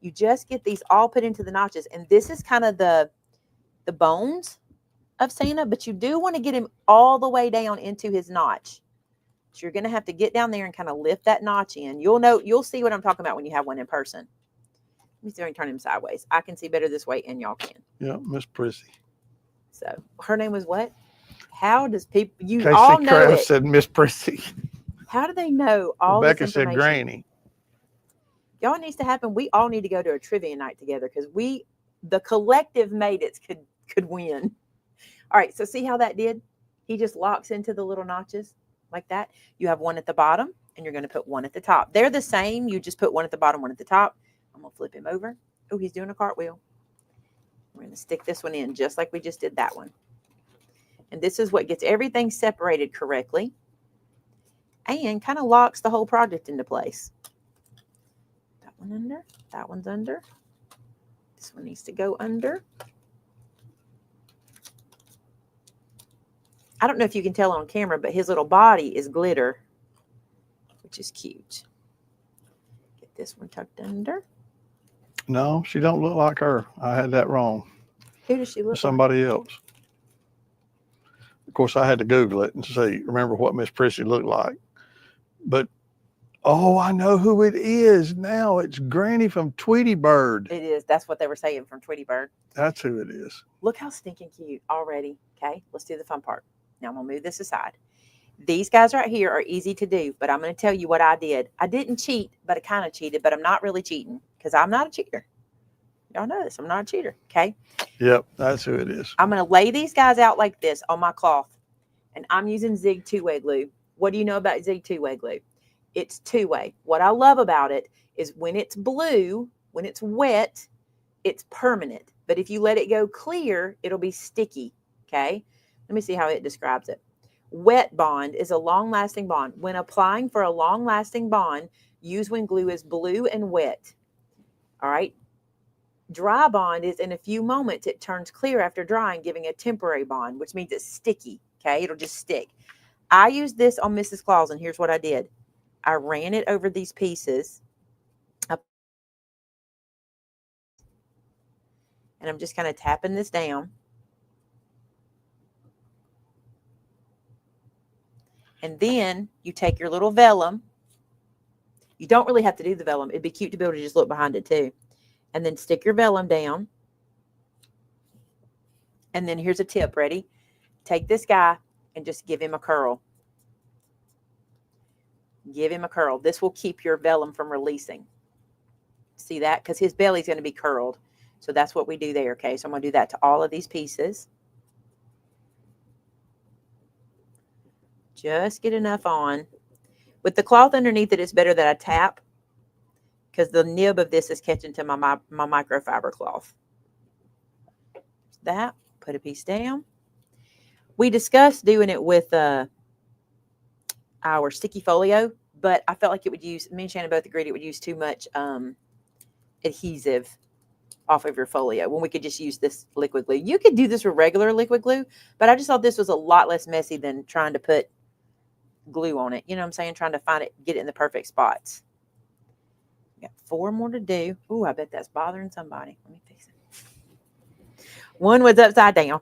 You just get these all put into the notches. And this is kind of the bones of Santa, but you do want to get him all the way down into his notch. So you're going to have to get down there and kind of lift that notch in. You'll see what I'm talking about when you have one in person. Let me see if I can turn him sideways. I can see better this way and y'all can. yeah, Miss Prissy. So her name was what? How does people, you Casey all know Kraft it. said Miss Prissy. How do they know all Rebecca this said information? Granny. Y'all needs to happen. We all need to go to a trivia night together because the collective mates could win. All right, so see how that did? He just locks into the little notches like that. You have one at the bottom and you're going to put one at the top. They're the same. You just put one at the bottom, one at the top. I'm going to flip him over. Oh, he's doing a cartwheel. We're going to stick this one in just like we just did that one. And this is what gets everything separated correctly and kind of locks the whole project into place. That one under. That one's under. This one needs to go under. I don't know if you can tell on camera, but his little body is glitter, which is cute. Get this one tucked under. No, she don't look like her. I had that wrong. Who does she look Somebody else. Of course, I had to Google it and see, remember what Miss Prissy looked like. But, oh, I know who it is now. It's Granny from Tweety Bird. It is. That's what they were saying from Tweety Bird. That's who it is. Look how stinking cute already. Okay, let's do the fun part. Now I'm going to move this aside. These guys right here are easy to do, but I'm going to tell you what I did. I didn't cheat, but I kind of cheated, but I'm not really cheating because I'm not a cheater. Y'all know this. I'm not a cheater. Okay. Yep, that's who it is. I'm going to lay these guys out like this on my cloth, and I'm using Zig two-way glue. What do you know about Zig two-way glue? It's two-way. What I love about it is when it's blue, when it's wet, it's permanent. But if you let it go clear, it'll be sticky. Okay. Let me see how it describes it. Wet bond is a long-lasting bond. When applying for a long-lasting bond, use when glue is blue and wet. All right. Dry bond is in a few moments, it turns clear after drying, giving a temporary bond, which means it's sticky. Okay. It'll just stick. I used this on Mrs. Claus, and here's what I did. I ran it over these pieces. And I'm just kind of tapping this down. And then you take your little vellum. You don't really have to do the vellum. It'd be cute to be able to just look behind it too. And then stick your vellum down. And then here's a tip. Ready? Take this guy and just give him a curl. Give him a curl. This will keep your vellum from releasing. See that? Because his belly's going to be curled. So that's what we do there, okay? So I'm going to do that to all of these pieces. Just get enough on. With the cloth underneath it, it's better that I tap because the nib of this is catching to my microfiber cloth. That, put a piece down. We discussed doing it with our sticky folio, but I felt like it would use, me and Shannon both agreed it would use too much adhesive off of your folio when we could just use this liquid glue. You could do this with regular liquid glue, but I just thought this was a lot less messy than trying to put glue on it. You know what I'm saying? Trying to find it, get it in the perfect spots. Got 4 more to do. Ooh, I bet that's bothering somebody. Let me fix it. One was upside down.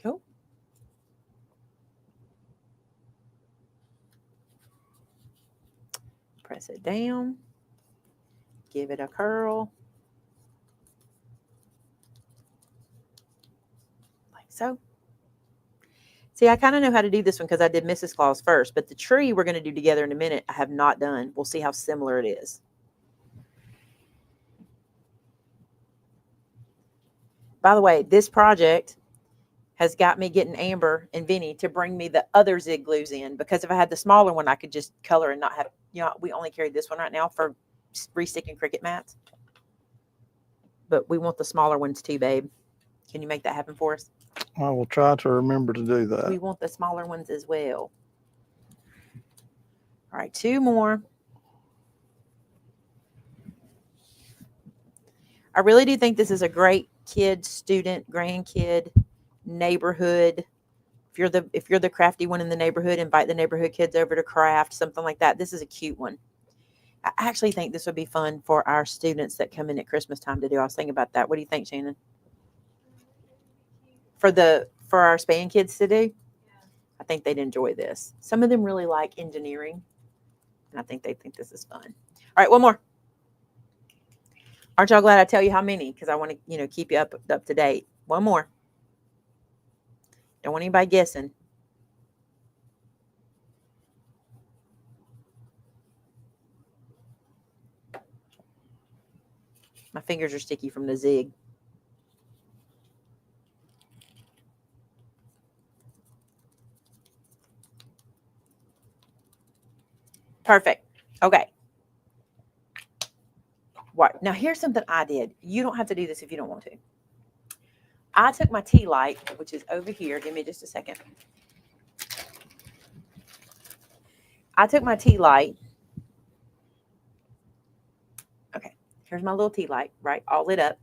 Cool. Press it down. Give it a curl. Like so. See, I kind of know how to do this one because I did Mrs. Claus first, but the tree we're going to do together in a minute, I have not done. We'll see how similar it is. By the way, this project has got me getting Amber and Vinny to bring me the other zig glues in, because if I had the smaller one, I could just color and not have, you know, we only carry this one right now for resticking cricket mats. But we want the smaller ones too, babe. Can you make that happen for us? I will try to remember to do that. We want the smaller ones as well. All right, 2 more. I really do think this is a great kid, student, grandkid, neighborhood. If you're the crafty one in the neighborhood, invite the neighborhood kids over to craft, something like that. This is a cute one. I actually think this would be fun for our students that come in at Christmas time to do. I was thinking about that. What do you think, Shannon? For our span kids to do? I think they'd enjoy this. Some of them really like engineering, and I think they think this is fun. All right, one more. Aren't y'all glad I tell you how many? Because I want to, you know, keep you up to date. One more. Don't want anybody guessing. My fingers are sticky from the zig. Perfect. Okay. What? Now here's something I did. You don't have to do this if you don't want to. I took my tea light, which is over here. Give me just a second. I took my tea light. Okay. Here's my little tea light, right? All lit up.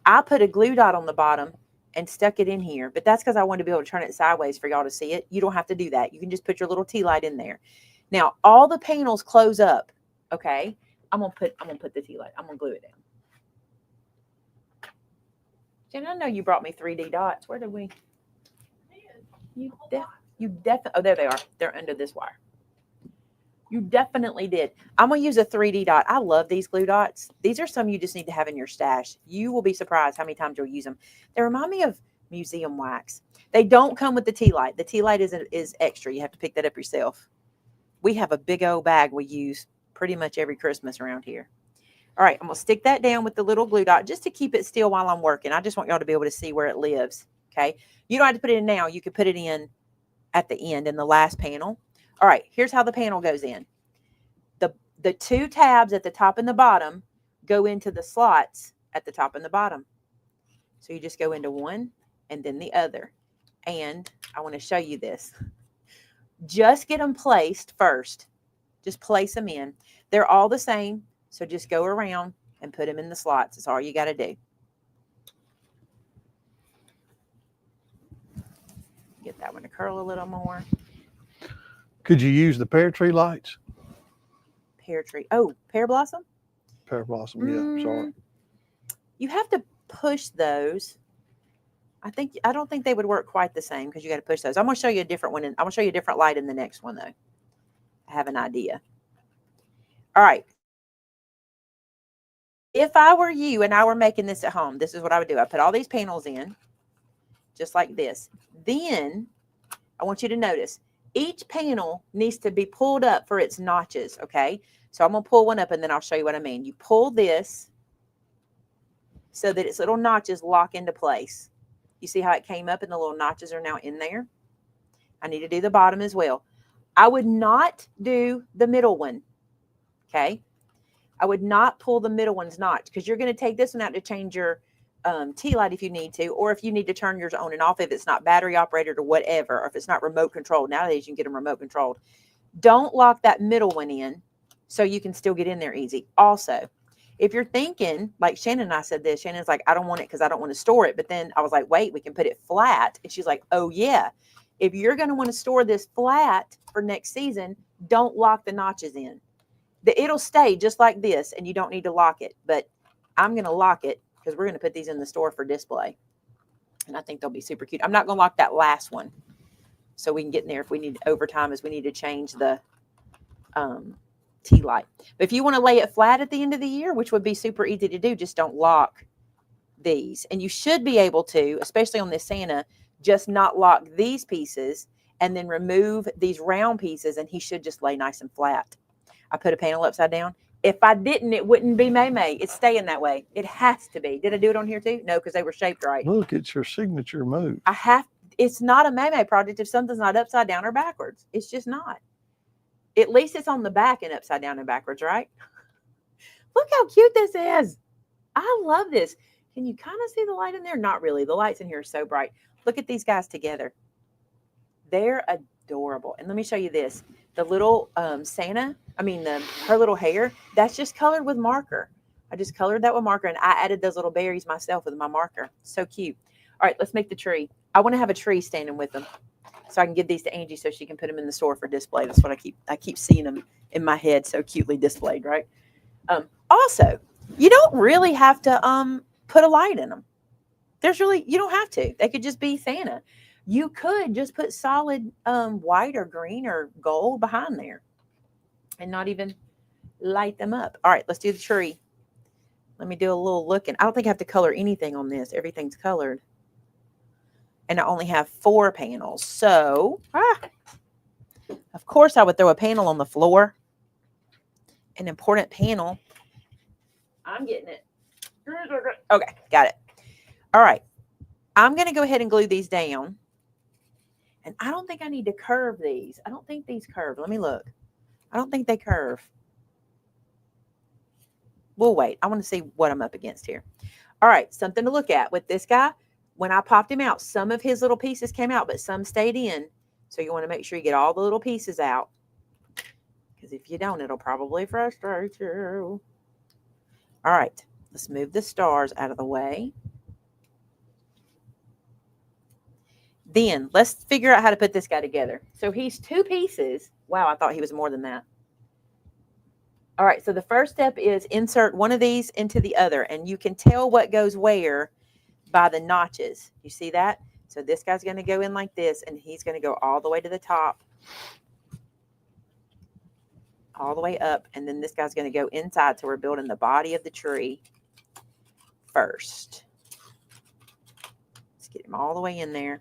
I put a glue dot on the bottom and stuck it in here, but that's because I wanted to be able to turn it sideways for y'all to see it. You don't have to do that. You can just put your little tea light in there. Now, all the panels close up, okay? I'm gonna put the tea light. I'm gonna glue it down. Jen, I know you brought me 3D dots. Where did we? You definitely. Oh, there they are. They're under this wire. You definitely did. I'm gonna use a 3D dot. I love these glue dots. These are some you just need to have in your stash. You will be surprised how many times you'll use them. They remind me of museum wax. They don't come with the tea light. The tea light is extra. You have to pick that up yourself. We have a big old bag we use pretty much every Christmas around here. All right, I'm going to stick that down with the little glue dot just to keep it still while I'm working. I just want y'all to be able to see where it lives, okay? You don't have to put it in now. You can put it in at the end in the last panel. All right, here's how the panel goes in. The 2 tabs at the top and the bottom go into the slots at the top and the bottom. So you just go into one and then the other. And I want to show you this. Just get them placed first. Just place them in. They're all the same, so just go around and put them in the slots. That's all you got to do. Get that one to curl a little more. Could you use the pear tree lights? Pear tree. Oh, pear blossom? Pear blossom, yeah, sorry. You have to push those. I don't think they would work quite the same because you got to push those. I'm going to show you a different one. I'm going to show you a different light in the next one, though. I have an idea. All right. if I were you and I were making this at home, this is what I would do. I put all these panels in just like this. Then I want you to notice each panel needs to be pulled up for its notches. Okay. So I'm going to pull one up and then I'll show you what I mean. You pull this so that its little notches lock into place. You see how it came up and the little notches are now in there? I need to do the bottom as well. I would not do the middle one. Okay. I would not pull the middle one's notch because you're going to take this one out to change your tea light if you need to, or if you need to turn yours on and off if it's not battery operated or whatever, or if it's not remote controlled. Nowadays you can get them remote controlled. Don't lock that middle one in so you can still get in there easy. Also, if you're thinking, like Shannon and I said this, Shannon's like, I don't want it because I don't want to store it. But then I was like, wait, we can put it flat. And she's like, oh yeah. If you're going to want to store this flat for next season, don't lock the notches in. It'll stay just like this and you don't need to lock it. But I'm going to lock it because we're going to put these in the store for display. And I think they'll be super cute. I'm not going to lock that last one so we can get in there if we need overtime as we need to change the tea light. But if you want to lay it flat at the end of the year, which would be super easy to do, just don't lock these. And you should be able to, especially on this Santa, just not lock these pieces and then remove these round pieces and he should just lay nice and flat. I put a panel upside down. If I didn't, it wouldn't be Maymay. It's staying that way. It has to be. Did I do it on here too? No, because they were shaped right. Look, it's your signature move. It's not a Maymay project if something's not upside down or backwards. It's just not. At least it's on the back and upside down and backwards, right? Look how cute this is. I love this. Can you kind of see the light in there? Not really. The lights in here are so bright. Look at these guys together. They're adorable. And let me show you this. The little Santa, her little hair, that's just colored with marker. I just colored that with marker and I added those little berries myself with my marker. So cute. All right, let's make the tree. I want to have a tree standing with them so I can give these to Angie so she can put them in the store for display. That's what I keep seeing them in my head so cutely displayed, right? Also, you don't really have to put a light in them. You don't have to. They could just be Santa. You could just put solid white or green or gold behind there and not even light them up. All right, let's do the tree. Let me do a little looking. I don't think I have to color anything on this. Everything's colored. And I only have 4 panels. So, of course, I would throw a panel on the floor. An important panel. I'm getting it. Okay, got it. All right. I'm going to go ahead and glue these down. And I don't think I need to curve these. I don't think these curve. Let me look. I don't think they curve. We'll wait. I want to see what I'm up against here. All right. Something to look at with this guy. When I popped him out, some of his little pieces came out, but some stayed in. So you want to make sure you get all the little pieces out. Because if you don't, it'll probably frustrate you. All right. Let's move the stars out of the way. Then let's figure out how to put this guy together. So he's 2 pieces. Wow, I thought he was more than that. All right, so the first step is insert one of these into the other. And you can tell what goes where by the notches. You see that? So this guy's going to go in like this, and he's going to go all the way to the top. All the way up. And then this guy's going to go inside. So we're building the body of the tree first. Let's get him all the way in there.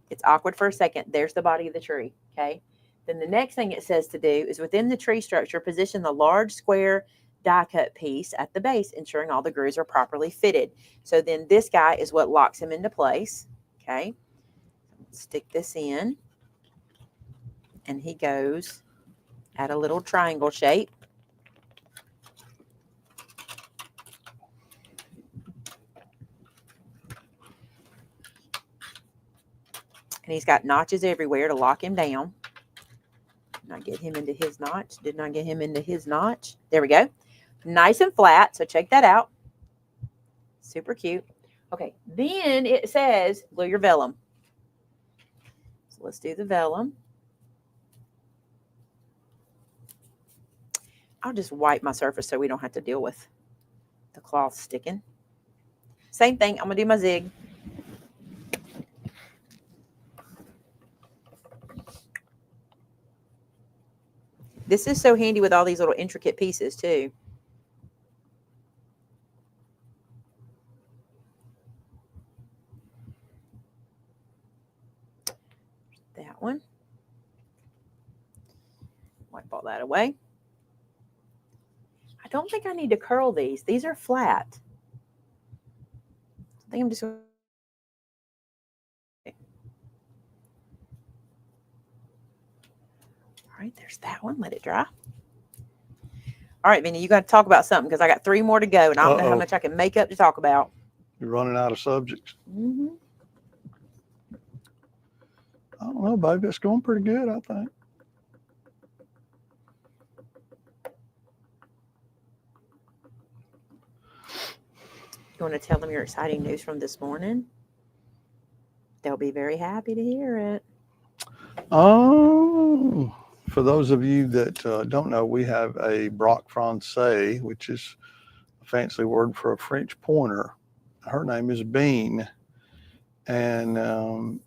It's awkward for a second. There's the body of the tree, okay? Then the next thing it says to do is within the tree structure, position the large square die cut piece at the base, ensuring all the grooves are properly fitted. So then this guy is what locks him into place, okay? Stick this in, and he goes at a little triangle shape. And he's got notches everywhere to lock him down. Did not get him into his notch. Did not get him into his notch. There we go. Nice and flat. So check that out. Super cute. Okay. Then it says glue your vellum. So let's do the vellum. I'll just wipe my surface so we don't have to deal with the cloth sticking. Same thing. I'm going to do my zig. This is so handy with all these little intricate pieces too. Wipe all that away. I don't think I need to curl these. These are flat. I think I'm just going to. All right, there's that one. Let it dry. All right, Vinny, you got to talk about something because I got 3 more to go, and I don't know how much I can make up to talk about. You're running out of subjects. Mm-hmm. I don't know, baby. It's going pretty good, I think. You want to tell them your exciting news from this morning? They'll be very happy to hear it. Oh, for those of you that don't know, we have a Brock Francais, which is a fancy word for a French pointer. Her name is Bean. And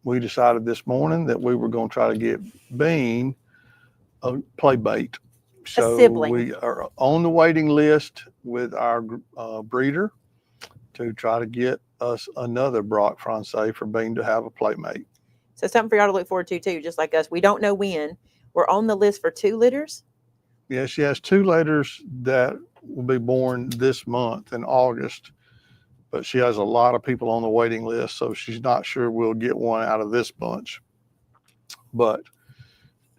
we decided this morning that we were going to try to get Bean a play bait. So a sibling. We are on the waiting list with our breeder to try to get us another Brock Francais for Bean to have a playmate. So something for y'all to look forward to too, just like us. We don't know when. We're on the list for 2 litters. Yeah, she has 2 litters that will be born this month in August, but she has a lot of people on the waiting list, so she's not sure we'll get one out of this bunch, but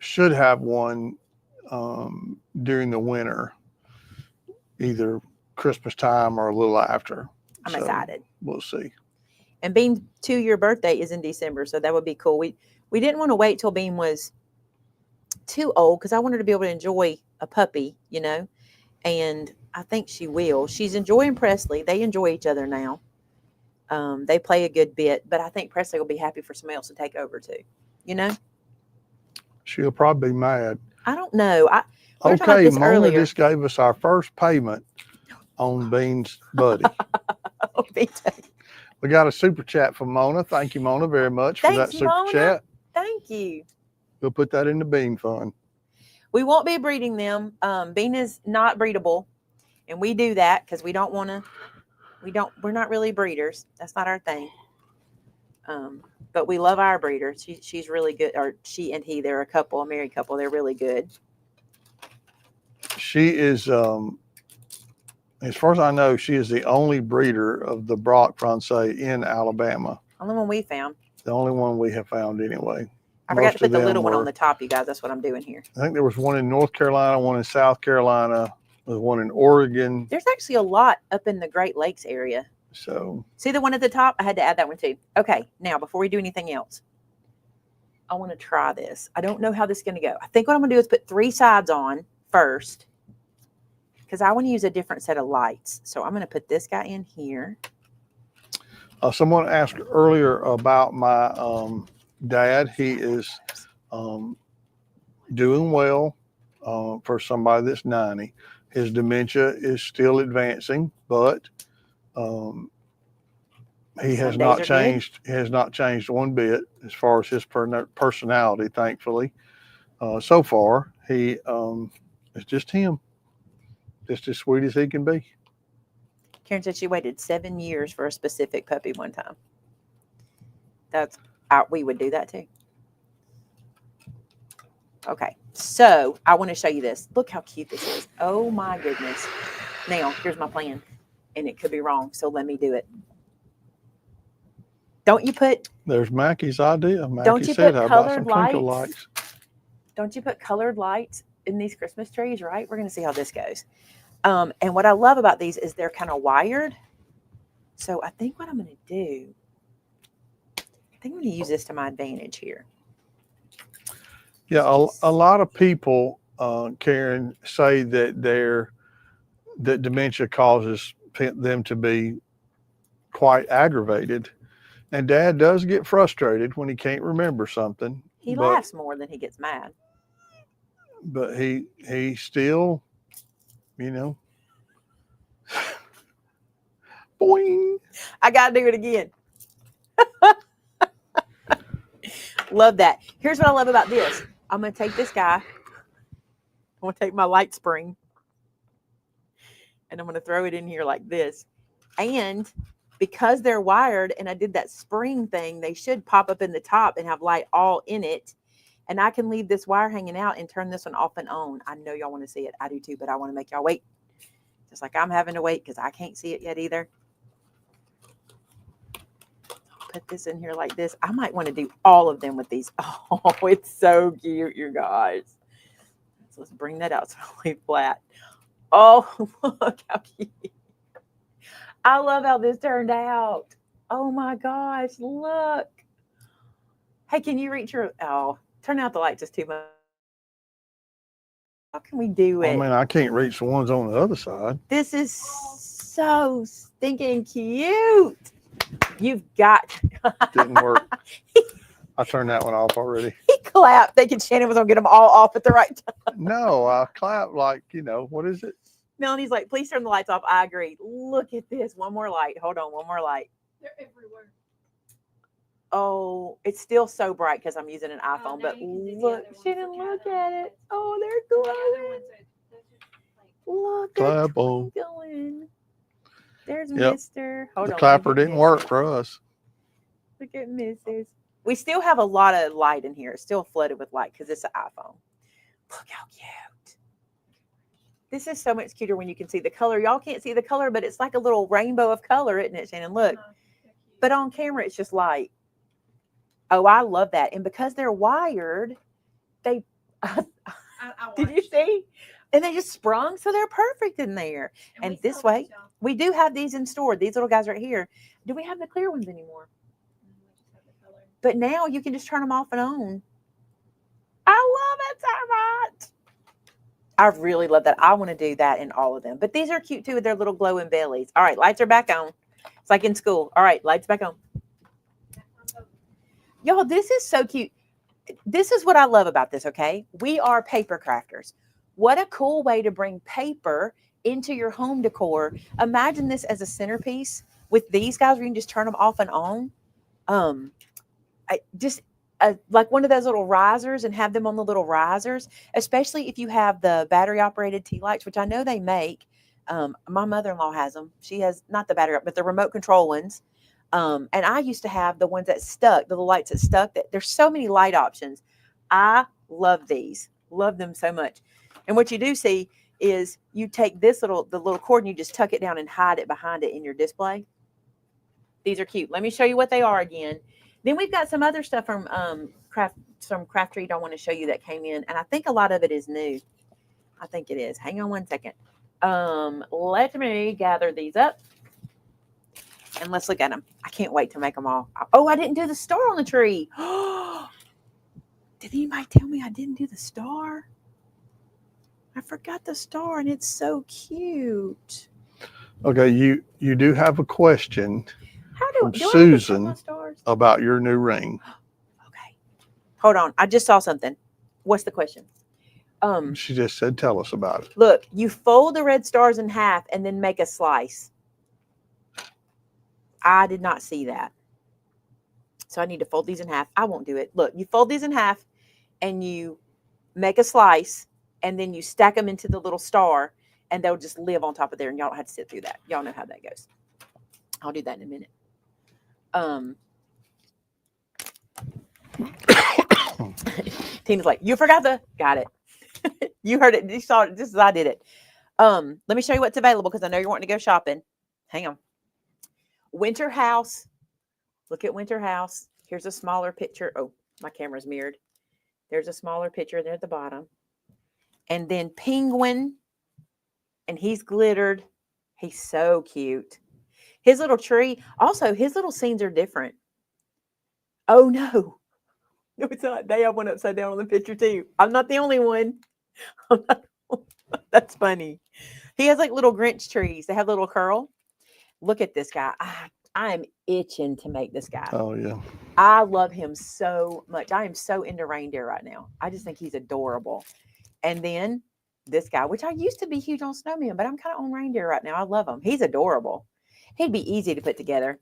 should have one during the winter, either Christmas time or a little after. I'm excited. We'll see. And Bean's 2-year birthday is in December, so that would be cool. We didn't want to wait till Bean was too old because I wanted to be able to enjoy a puppy, you know, and I think she will. She's enjoying Presley. They enjoy each other now. They play a good bit, but I think Presley will be happy for somebody else to take over too, you know? She'll probably be mad. I don't know. We were talking about Okay, this Mona earlier. just gave us our first payment on Bean's buddy. We got a super chat from Mona. Thank you, Mona, very much for that super Mona. chat. Thank you. We'll put that in the Bean fund. We won't be breeding them. Bean is not breedable, and we do that because we don't want to. We're not really breeders. That's not our thing. But we love our breeder. She's really good. Or she and he, they're a married couple. They're really good. She is, as far as I know, she is the only breeder of the Brock Francais in Alabama. Only one we found. The only one we have found anyway. I forgot to put the little one on the top, you guys. That's what I'm doing here. I think there was one in North Carolina, one in South Carolina, there's one in Oregon. There's actually a lot up in the Great Lakes area. So see the one at the top? I had to add that one too. Okay, now before we do anything else, I want to try this. I don't know how this is going to go. I think what I'm going to do is put 3 sides on first because I want to use a different set of lights. So I'm going to put this guy in here. Someone asked earlier about my dad. He is doing well for somebody that's 90. His dementia is still advancing, but he has not changed. He has not changed one bit as far as his personality. Thankfully, so far he is just him, just as sweet as he can be. Karen said she waited 7 years for a specific puppy one time. That's out. We would do that too. Okay, so I want to show you this. Look how cute this is. Oh my goodness. Now, here's my plan, and it could be wrong, so let me do it. Don't you put... There's Mackie's idea. Mackie don't you said, put how about some colored twinkle lights? Don't you put colored lights in these Christmas trees, right? We're going to see how this goes. And what I love about these is they're kind of wired. So I think what I'm going to do, I think I'm going to use this to my advantage here. Yeah, a lot of people, Karen, say that that dementia causes them to be quite aggravated. And Dad does get frustrated when he can't remember something. He laughs more than he gets mad. But he still, you know, boing. I got to do it again. Love that. Here's what I love about this. I'm going to take this guy. I'm going to take my light spring. And I'm going to throw it in here like this. And because they're wired and I did that spring thing, they should pop up in the top and have light all in it. And I can leave this wire hanging out and turn this one off and on. I know y'all want to see it. I do too, but I want to make y'all wait. Just like I'm having to wait because I can't see it yet either. Put this in here like this. I might want to do all of them with these. Oh, it's so cute, you guys. So let's bring that out so I'll lay flat. Oh, look how cute. I love how this turned out. Oh my gosh, look. Hey, can you reach your, oh, turn out the light just too much. How can we do it? I mean, I can't reach the ones on the other side. This is so stinking cute. You've got. Didn't work. I turned that one off already. He clapped, thinking Shannon was going to get them all off at the right time. No, I clapped like, you know, what is it? Melanie's like, please turn the lights off. I agree. Look at this. One more light. Hold on. One more light. They're everywhere. Oh, it's still so bright because I'm using an iPhone. now but you can see the look, other ones Shannon, that you're look on. at it. Oh, they're The other glowing. ones are those are like Look, they're Clap on. twinkling. There's Yep. Mister. Hold The on. clapper look at didn't work Mrs. for us. Look at Mrs. We still have a lot of light in here. It's still flooded with light because it's an iPhone. Look how cute. This is so much cuter when you can see the color. Y'all can't see the color, but it's like a little rainbow of color, isn't it, Shannon? Look. they're cute. But on camera, it's just light. Oh, I love that. And because they're wired, they I did you watched. see? And they just sprung, so they're perfect in there. And we this sell way, these, y'all. we do have these in store. These little guys right here. Do we have the clear ones anymore? We just have the color. But now you can just turn them off and on. I love it so much. I really love that. I want to do that in all of them. But these are cute too with their little glowing bellies. All right, lights are back on. It's like in school. All right, lights back on. Y'all, this is so cute. This is what I love about this, okay? We are paper crafters. What a cool way to bring paper into your home decor. Imagine this as a centerpiece with these guys where you can just turn them off and on. Like one of those little risers and have them on the little risers, especially if you have the battery operated tea lights, which I know they make. My mother-in-law has them. She has not the battery, but the remote control ones. And I used to have the ones that stuck, the little lights that stuck. That there's so many light options. I love these, love them so much. And what you do see is you take the little cord and you just tuck it down and hide it behind it in your display. These are cute. Let me show you what they are again. Then we've got some other stuff from Craftreat I want to show you that came in, and I think a lot of it is new. I think it is. Hang on one second. Let me gather these up. And let's look at them. I can't wait to make them all. Oh, I didn't do the star on the tree. Did anybody tell me I didn't do the star? I forgot the star, and it's so cute. Okay, you do have a question How from do I have to show my Susan stars? about your new ring. Okay. Hold on. I just saw something. What's the question? She just said, tell us about it. Look, you fold the red stars in half and then make a slice. I did not see that. So I need to fold these in half. I won't do it. Look, you fold these in half and you make a slice and then you stack them into the little star and they'll just live on top of there and y'all don't have to sit through that. Y'all know how that goes. I'll do that in a minute. Tina's like, you forgot got it. You heard it. You saw it just as I did it. Let me show you what's available because I know you're wanting to go shopping. Hang on. Winter House. Look at Winter House. Here's a smaller picture. Oh, my camera's mirrored. There's a smaller picture there at the bottom. And then Penguin. And he's glittered. He's so cute. His little tree. Also, his little scenes are different. Oh, no. No, it's not. They have one upside down on the picture, too. I'm not the only one. That's funny. He has like little Grinch trees. They have little curl. Look at this guy. I am itching to make this guy. Oh, yeah. I love him so much. I am so into reindeer right now. I just think he's adorable. And then this guy, which I used to be huge on snowman, but I'm kind of on reindeer right now. I love him. He's adorable. He'd be easy to put together.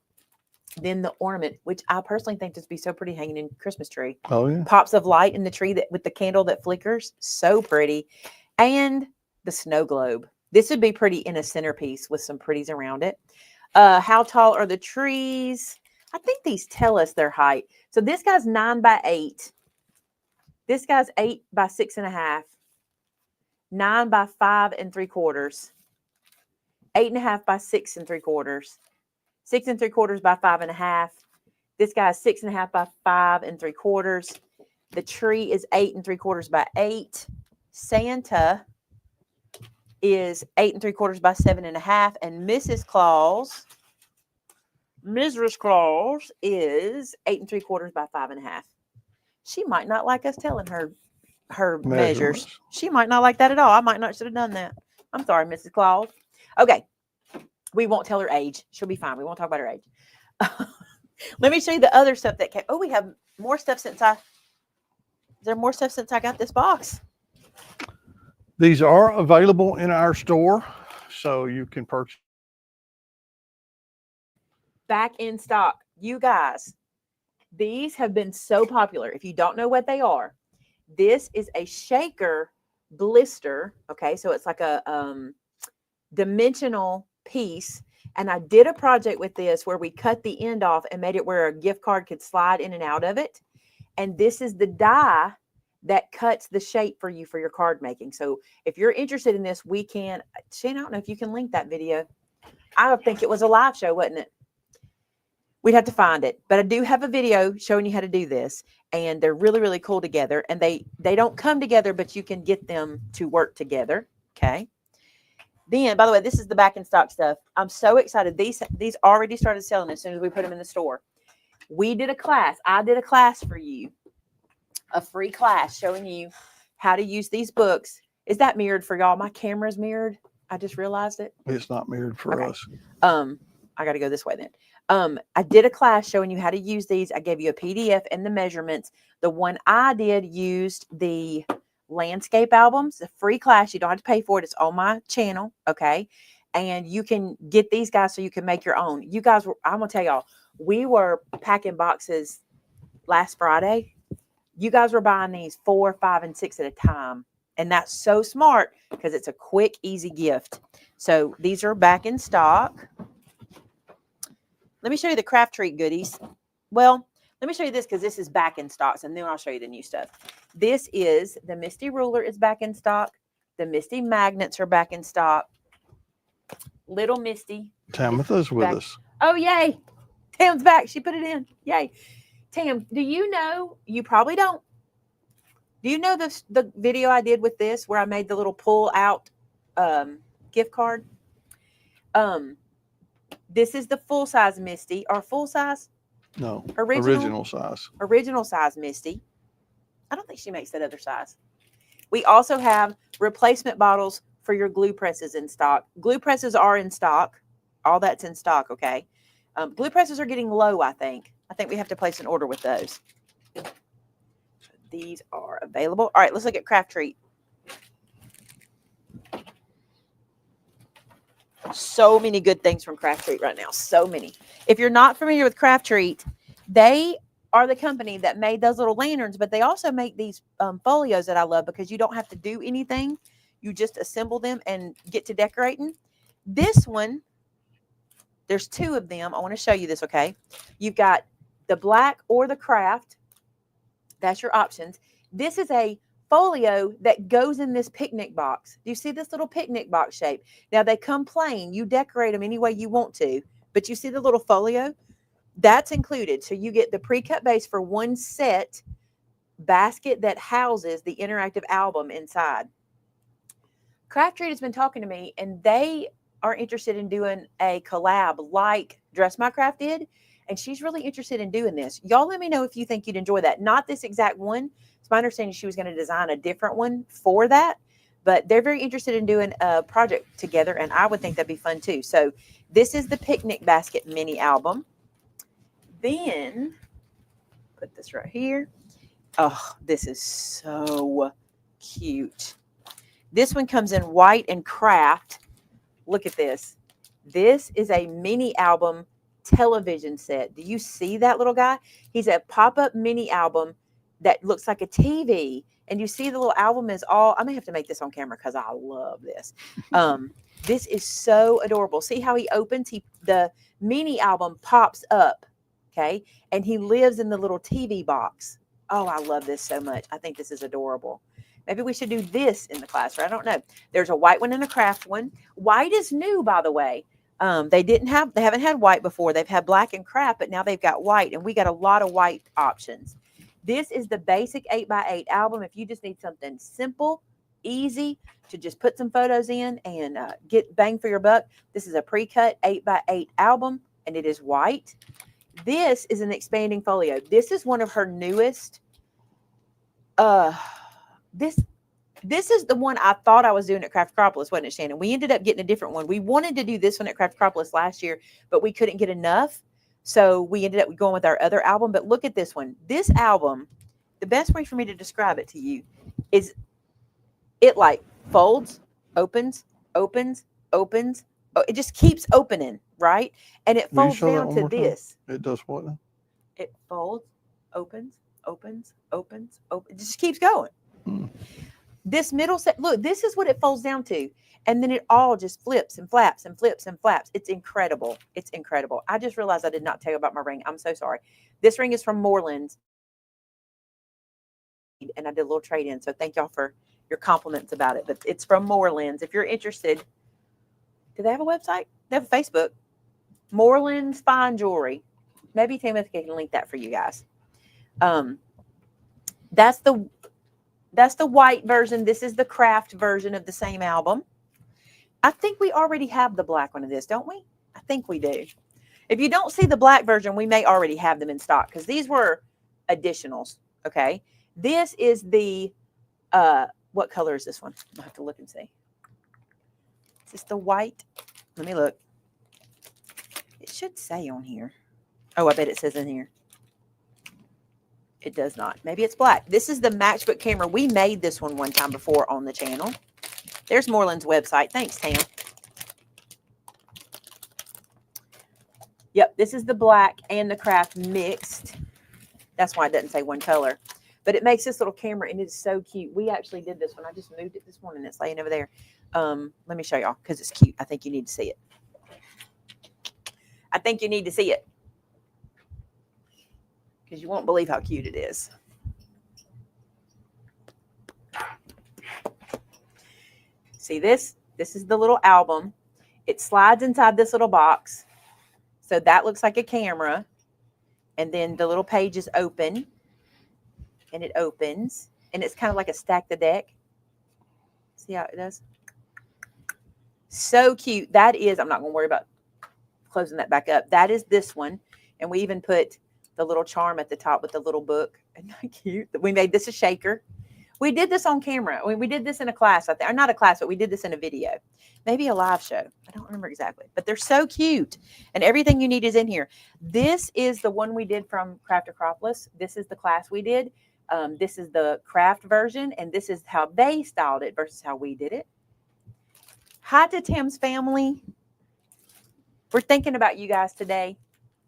Then the ornament, which I personally think just be so pretty hanging in Christmas tree. Oh, yeah. Pops of light in the tree that with the candle that flickers. So pretty. And the snow globe. This would be pretty in a centerpiece with some pretties around it. How tall are the trees? I think these tell us their height. So this guy's 9 by 8. This guy's 8 by 6.5, 9 by 5 3/4, 8.5 by 6 3/4, 6 3/4 by 5.5. This guy's 6.5 by 5 3/4. The tree is 8 3/4 by 8. Santa is 8 3/4 by 7.5, and Mrs. Claus is 8 3/4 by 5.5. She might not like us telling her measures. Measurements. She might not like that at all. I might not should have done that. I'm sorry, Mrs. Claus. Okay. We won't tell her age. She'll be fine. We won't talk about her age. Let me show you the other stuff that came. Oh, we have more stuff since I. Is there more stuff since I got this box? These are available in our store, so you can purchase. Back in stock. You guys, these have been so popular. If you don't know what they are, this is a shaker blister. Okay, so it's like a dimensional piece. And I did a project with this where we cut the end off and made it where a gift card could slide in and out of it. And this is the die that cuts the shape for you for your card making. So if you're interested in this, we can. Shane, I don't know if you can link that video. I think it was a live show, wasn't it? We'd have to find it. But I do have a video showing you how to do this. And they're really, really cool together. And they don't come together, but you can get them to work together. Okay. Then, by the way, this is the back in stock stuff. I'm so excited. These already started selling as soon as we put them in the store. We did a class. I did a class for you. A free class showing you how to use these books. Is that mirrored for y'all? My camera's mirrored. I just realized it. It's not mirrored for Okay. us. I got to go this way then. I did a class showing you how to use these. I gave you a PDF and the measurements. The one I did used the landscape albums, the free class. You don't have to pay for it. It's on my channel. Okay. And you can get these guys so you can make your own. You guys were, I'm going to tell y'all, we were packing boxes last Friday. You guys were buying these 4, 5, and 6 at a time. And that's so smart because it's a quick, easy gift. So these are back in stock. Let me show you the Craftreat goodies. Well, let me show you this because this is back in stocks, and then I'll show you the new stuff. This is the Misty Ruler is back in stock. The Misty Magnets are back in stock. Little Misty. Tamitha's with back. us. Oh, yay. Tam's back. She put it in. Yay. Tam, do you know, you probably don't. Do you know the video I did with this where I made the little pull out gift card? This is the full size Misty, or full size? No, Original size. Original size Misty. I don't think she makes that other size. We also have replacement bottles for your glue presses in stock. Glue presses are in stock. All that's in stock, okay? Glue presses are getting low, I think. I think we have to place an order with those. These are available. All right, let's look at Craftreat. So many good things from Craftreat right now. So many. If you're not familiar with Craftreat, they are the company that made those little lanterns, but they also make these folios that I love because you don't have to do anything. You just assemble them and get to decorating. This one, there's 2 of them. I want to show you this, okay? You've got the black or the Kraft. That's your options. This is a folio that goes in this picnic box. Do you see this little picnic box shape? Now, they come plain. You decorate them any way you want to, but you see the little folio? That's included. So you get the pre-cut base for one set basket that houses the interactive album inside. Craftreat has been talking to me, and they are interested in doing a collab like Dress My Craft did, and she's really interested in doing this. Y'all let me know if you think you'd enjoy that. Not this exact one. It's my understanding she was going to design a different one for that, but they're very interested in doing a project together, and I would think that'd be fun too. So this is the Picnic Basket mini album. Then, put this right here. Oh, this is so cute. This one comes in white and craft. Look at this. This is a mini album television set. Do you see that little guy? He's a pop-up mini album that looks like a TV. And you see the little album is all, I may have to make this on camera because I love this. This is so adorable. See how he opens? The mini album pops up, okay? And he lives in the little TV box. Oh, I love this so much. I think this is adorable. Maybe we should do this in the class, or I don't know. There's a white one and a craft one. White is new, by the way. They haven't had white before. They've had black and craft, but now they've got white, and we got a lot of white options. This is the basic 8x8 album. If you just need something simple, easy to just put some photos in and get bang for your buck, this is a pre-cut 8x8 album, and it is white. This is an expanding folio. This is one of her newest. This is the one I thought I was doing at Craft-a-CROPolis, wasn't it, Shannon? We ended up getting a different one. We wanted to do this one at Craft-a-CROPolis last year, but we couldn't get enough. So we ended up going with our other album. But look at this one. This album, the best way for me to describe it to you is it like folds, opens, opens, opens. Oh, it just keeps opening, right? And it Will you folds show that down one to more time? this. It does what now? It folds, opens, opens, opens, opens. It just keeps going. This middle set, look, this is what it folds down to. And then it all just flips and flaps and flips and flaps. It's incredible. It's incredible. I just realized I did not tell you about my ring. I'm so sorry. This ring is from Moreland's. And I did a little trade in. So thank y'all for your compliments about it. But it's from Moreland's. If you're interested, do they have a website? They have a Facebook. Moreland's Fine Jewelry. Maybe Timothy can link that for you guys. That's the white version. This is the craft version of the same album. I think we already have the black one of this, don't we? I think we do. If you don't see the black version, we may already have them in stock because these were additionals. Okay. This is the, what color is this one? I'll have to look and see. Is this the white? Let me look. It should say on here. Oh, I bet it says in here. It does not. Maybe it's black. This is the matchbook camera. We made this one time before on the channel. There's Moreland's website. Thanks, Tam. Yep, this is the black and the craft mixed. That's why it doesn't say one color. But it makes this little camera, and it's so cute. We actually did this one. I just moved it this morning. It's laying over there. Let me show y'all because it's cute. I think you need to see it. I think you need to see it because you won't believe how cute it is. See this? This is the little album. It slides inside this little box. So that looks like a camera. And then the little pages open. And it opens. And it's kind of like a stack the deck. See how it does? So cute. That is, I'm not going to worry about closing that back up. That is this one. And we even put the little charm at the top with the little book. Isn't that cute? We made this a shaker. We did this on camera. We did this in a class, I think, or not a class, but we did this in a video, maybe a live show. I don't remember exactly, but they're so cute, and everything you need is in here. This is the one we did from Craft-a-CROPolis. This is the class we did. This is the craft version, and this is how they styled it versus how we did it. Hi to Tim's family. We're thinking about you guys today.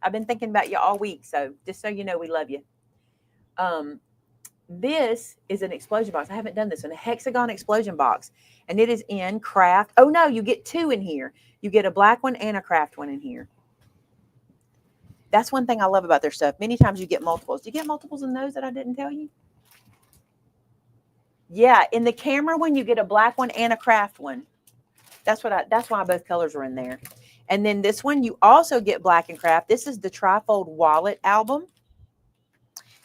I've been thinking about you all week, so just so you know, we love you. This is an explosion box. I haven't done this one, a hexagon explosion box, and it is in craft. Oh no, you get two in here. You get a black one and a craft one in here. That's one thing I love about their stuff. Many times you get multiples. Do you get multiples in those that I didn't tell you? Yeah, in the camera one, you get a black one and a craft one. That's why both colors are in there. And then this one, you also get black and craft. This is the Trifold wallet album.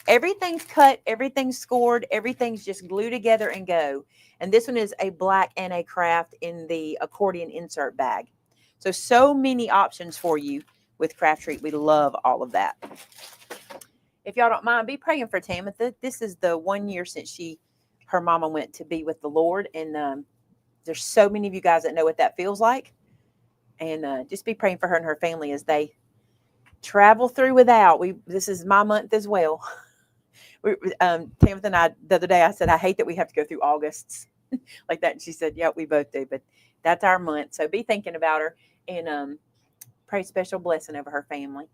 Everything's cut, everything's scored, everything's just glue together and go. And this one is a black and a craft in the accordion insert bag. So many options for you with Craftreat. We love all of that. If y'all don't mind, be praying for Tamitha. This is the 1 year since her mama went to be with the Lord. And there's so many of you guys that know what that feels like. And just be praying for her and her family as they travel through without. This is my month as well. Tamitha and I, the other day, I said, I hate that we have to go through Augusts like that. And she said, yeah, we both do. But that's our month. So be thinking about her and pray special blessing over her family.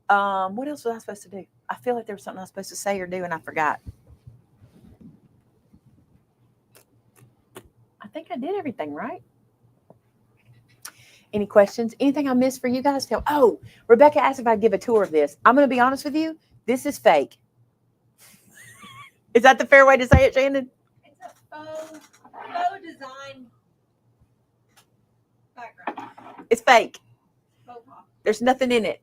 What else was I supposed to do? I feel like there was something I was supposed to say or do, and I forgot. I think I did everything right. Any questions? Anything I missed for you guys? Oh, Rebecca asked if I'd give a tour of this. I'm going to be honest with you. This is fake. Is that the fair way to say it, Shannon? It's a faux design background. It's fake. Faux pas. There's nothing in it.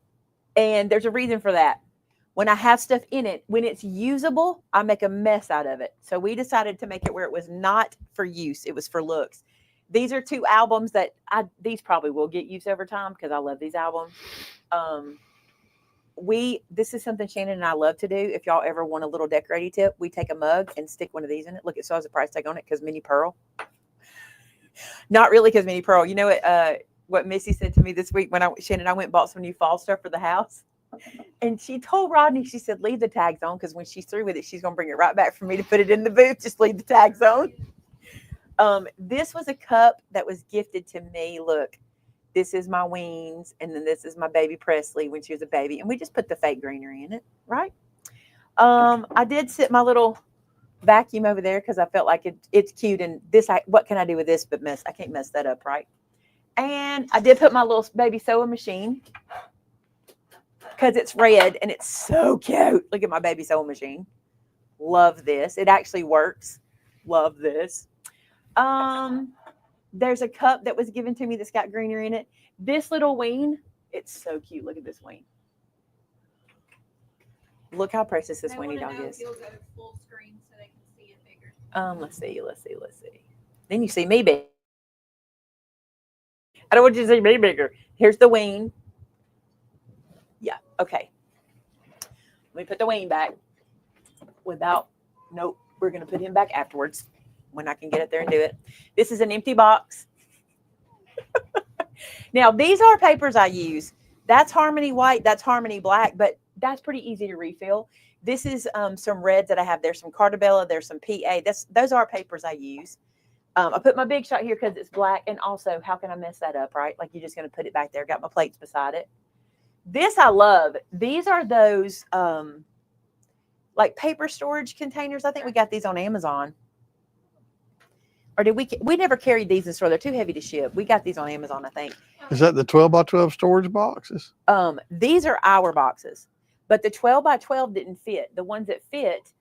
And there's a reason for that. When I have stuff in it, when it's usable, I make a mess out of it. So we decided to make it where it was not for use. It was for looks. These are 2 albums that these probably will get used over time because I love these albums. This is something Shannon and I love to do. If y'all ever want a little decorating tip, we take a mug and stick one of these in it. Look, it still has a price tag on it because Mini Pearl. Not really because Mini Pearl. You know what Missy said to me this week when Shannon and I went and bought some new fall stuff for the house? And she told Rodney, she said, leave the tags on because when she's through with it, she's going to bring it right back for me to put it in the booth. Just leave the tags on. This was a cup that was gifted to me. Look, this is my Weens, and then this is my baby Presley when she was a baby. And we just put the fake greenery in it, right? I did sit my little vacuum over there because I felt like it's cute. And what can I do with this but mess? I can't mess that up, right? And I did put my little baby sewing machine because it's red and it's so cute. Look at my baby sewing machine. Love this. It actually works. Love this. There's a cup that was given to me that's got greenery in it. This little ween, it's so cute. Look at this ween. Look how precious this weenie dog is. You'll go full screen so they can see it bigger. Let's see. Then you see me big. I don't want you to see me bigger. Here's the ween. Yeah, okay. Let me put the ween back nope, we're going to put him back afterwards when I can get up there and do it. This is an empty box. Now, these are papers I use. That's Harmony White, that's Harmony Black, but that's pretty easy to refill. This is some reds that I have. There's some Cartabella, there's some PA. Those are papers I use. I put my Big Shot here because it's black, and also, how can I mess that up, right? Like, you're just going to put it back there. Got my plates beside it. This I love. These are those like paper storage containers. I think we got these on Amazon. Or did we never carried these in store. They're too heavy to ship. We got these on Amazon, I think. Is that the 12 by 12 storage boxes? These are our boxes, but the 12 by 12 didn't fit. The ones that fit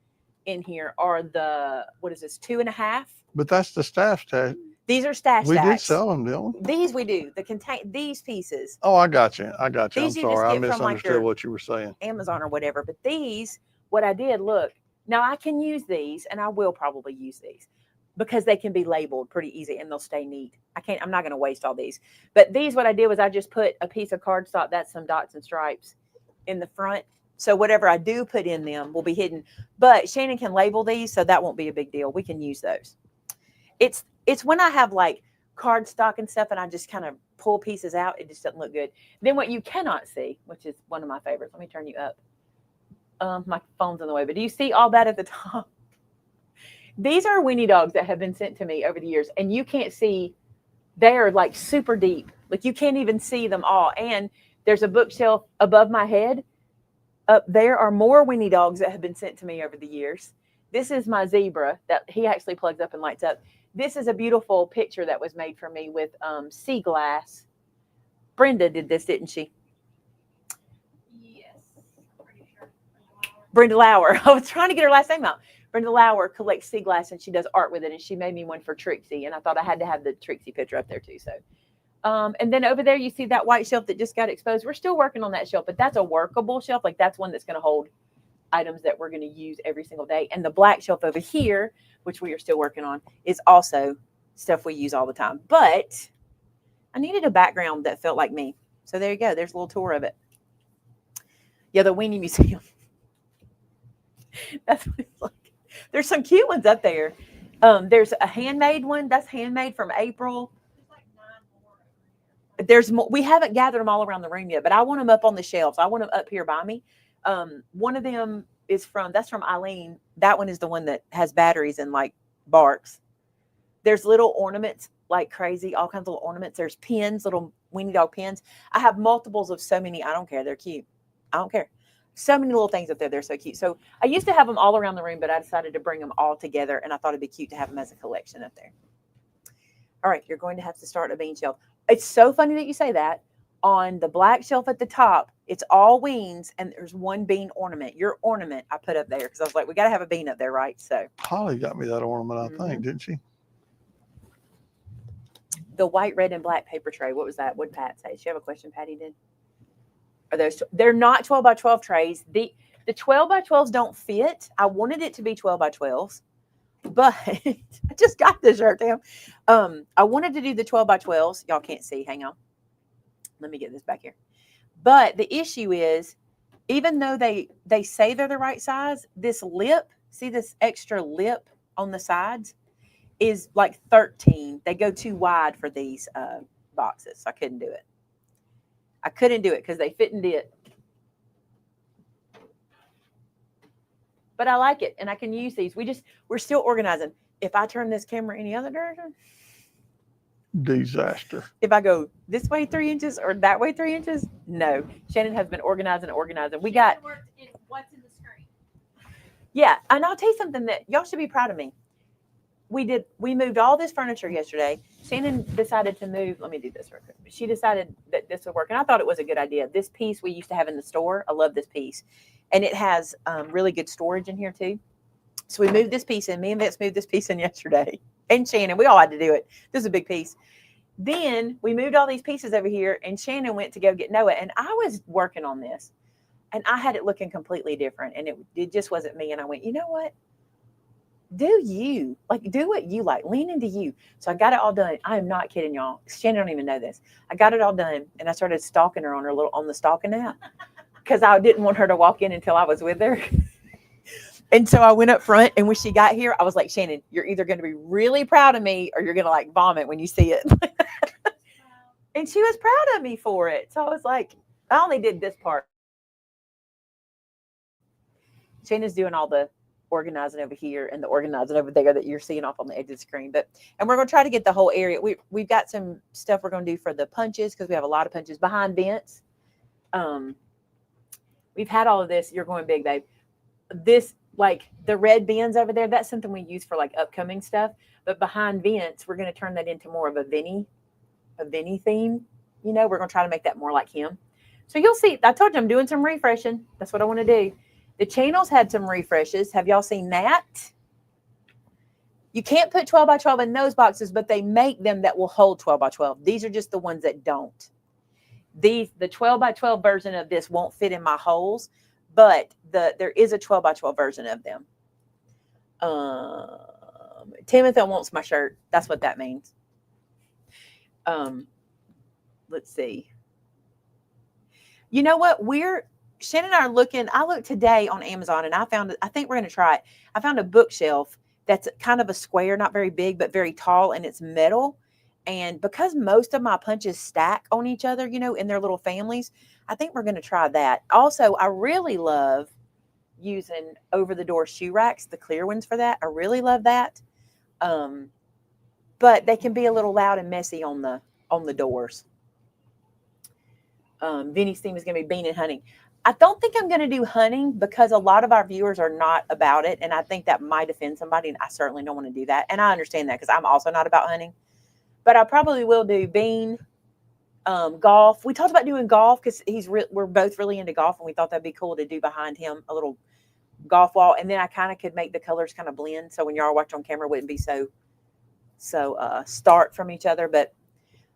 in here are the, what is this, 2.5? But that's the staff stack. These are stash We stacks. did sell them, didn't we? These we do. These pieces. Oh, I got you. I'm These you just sorry. I get from, like, misunderstood your what you were saying. Amazon or whatever. But these, what I did, look, now I can use these, and I will probably use these because they can be labeled pretty easy and they'll stay neat. I'm not going to waste all these. But these, what I did was I just put a piece of cardstock, that's some dots and stripes, in the front. So whatever I do put in them will be hidden. But Shannon can label these, so that won't be a big deal. We can use those. It's when I have like cardstock and stuff and I just kind of pull pieces out, it just doesn't look good. Then what you cannot see, which is one of my favorites. Let me turn you up. My phone's in the way, but do you see all that at the top? These are weenie dogs that have been sent to me over the years, and you can't see. They are like super deep. Like you can't even see them all. And there's a bookshelf above my head. Up there are more weenie dogs that have been sent to me over the years. This is my zebra that he actually plugs up and lights up. This is a beautiful picture that was made for me with sea glass. Brenda did this, didn't she? Yes. Pretty sure. Brenda Lauer. I was trying to get her last name out. Brenda Lauer collects sea glass and she does art with it. And she made me one for Trixie. And I thought I had to have the Trixie picture up there too. So, and then over there, you see that white shelf that just got exposed. We're still working on that shelf, but that's a workable shelf. Like that's one that's going to hold items that we're going to use every single day. And the black shelf over here, which we are still working on, is also stuff we use all the time. But I needed a background that felt like me. So there you go. There's a little tour of it. Yeah, the Weenie Museum. That's what it's like. There's some cute ones up there. There's a handmade one. That's handmade from April. There's like 9 more over here. There's more. We haven't gathered them all around the room yet, but I want them up on the shelves. I want them up here by me. One of them is that's from Eileen. That one is the one that has batteries and like barks. There's little ornaments like crazy, all kinds of little ornaments. There's pins, little weenie dog pins. I have multiples of so many. I don't care. They're cute. I don't care. So many little things up there. They're so cute. So I used to have them all around the room, but I decided to bring them all together, and I thought it'd be cute to have them as a collection up there. All right, you're going to have to start a bean shelf. It's so funny that you say that. On the black shelf at the top, it's all weens, and there's one bean ornament. Your ornament I put up there because I was like, we got to have a bean up there, right? So Holly got me that ornament, I think, Mhm. didn't she? the white, red, and black paper tray. What was that? What did Pat say? Did you have a question, Patty did? Are those? They're not 12 by 12 trays. The 12 by 12s don't fit. I wanted it to be 12 by 12s, but I just got this shirt, damn. I wanted to do the 12 by 12s. Y'all can't see. Hang on. Let me get this back here. But the issue is, even though they say they're the right size, this lip, see this extra lip on the sides, is like 13. They go too wide for these boxes. So I couldn't do it. I couldn't do it because they fit and did. But I like it, and I can use these. We're still organizing. If I turn this camera any other direction, Disaster. if I go this way 3 inches or that way 3 inches, no. Shannon has been organizing. We got, worked in what's in the screen. yeah, and I'll tell you something that y'all should be proud of me. We moved all this furniture yesterday. Shannon decided to move. Let me do this real quick. She decided that this would work, and I thought it was a good idea. This piece we used to have in the store. I love this piece, and it has really good storage in here too. So we moved this piece in. Me and Vince moved this piece in yesterday, and Shannon. We all had to do it. This is a big piece. Then we moved all these pieces over here, and Shannon went to go get Noah, and I was working on this, and I had it looking completely different, and it just wasn't me. And I went, you know what? Do what you like, lean into you. So I got it all done. I am not kidding y'all. Shannon don't even know this. I got it all done, and I started stalking her on the stalking app because I didn't want her to walk in until I was with her. And so I went up front, and when she got here, I was like, Shannon, you're either going to be really proud of me or you're going to like vomit when you see it. And she was proud of me for it. So I was like, I only did this part. Shannon's doing all the organizing over here and the organizing over there that you're seeing off on the edge of the screen. And we're going to try to get the whole area. We've got some stuff we're going to do for the punches because we have a lot of punches behind vents. We've had all of this. You're going big, babe. This, like the red bins over there, that's something we use for like upcoming stuff. But behind vents, we're going to turn that into more of a Vinny theme. You know, we're going to try to make that more like him. So you'll see. I told you I'm doing some refreshing. That's what I want to do. The channels had some refreshes. Have y'all seen that? You can't put 12 by 12 in those boxes, but they make them that will hold 12 by 12. These are just the ones that don't. The 12 by 12 version of this won't fit in my holes, but there is a 12 by 12 version of them. Timothy wants my shirt. That's what that means. Let's see. You know what? Shannon and I are looking. I looked today on Amazon, and I think we're going to try it. I found a bookshelf that's kind of a square, not very big, but very tall, and it's metal. And because most of my punches stack on each other, you know, in their little families, I think we're going to try that. Also, I really love using over-the-door shoe racks, the clear ones for that. I really love that. But they can be a little loud and messy on the doors. Vinny's theme is going to be bean and honey. I don't think I'm going to do hunting because a lot of our viewers are not about it. And I think that might offend somebody. And I certainly don't want to do that. And I understand that because I'm also not about hunting. But I probably will do bean, golf. We talked about doing golf because we're both really into golf. And we thought that'd be cool to do behind him a little golf wall. And then I kind of could make the colors kind of blend. So when y'all watch on camera, it wouldn't be so stark from each other. But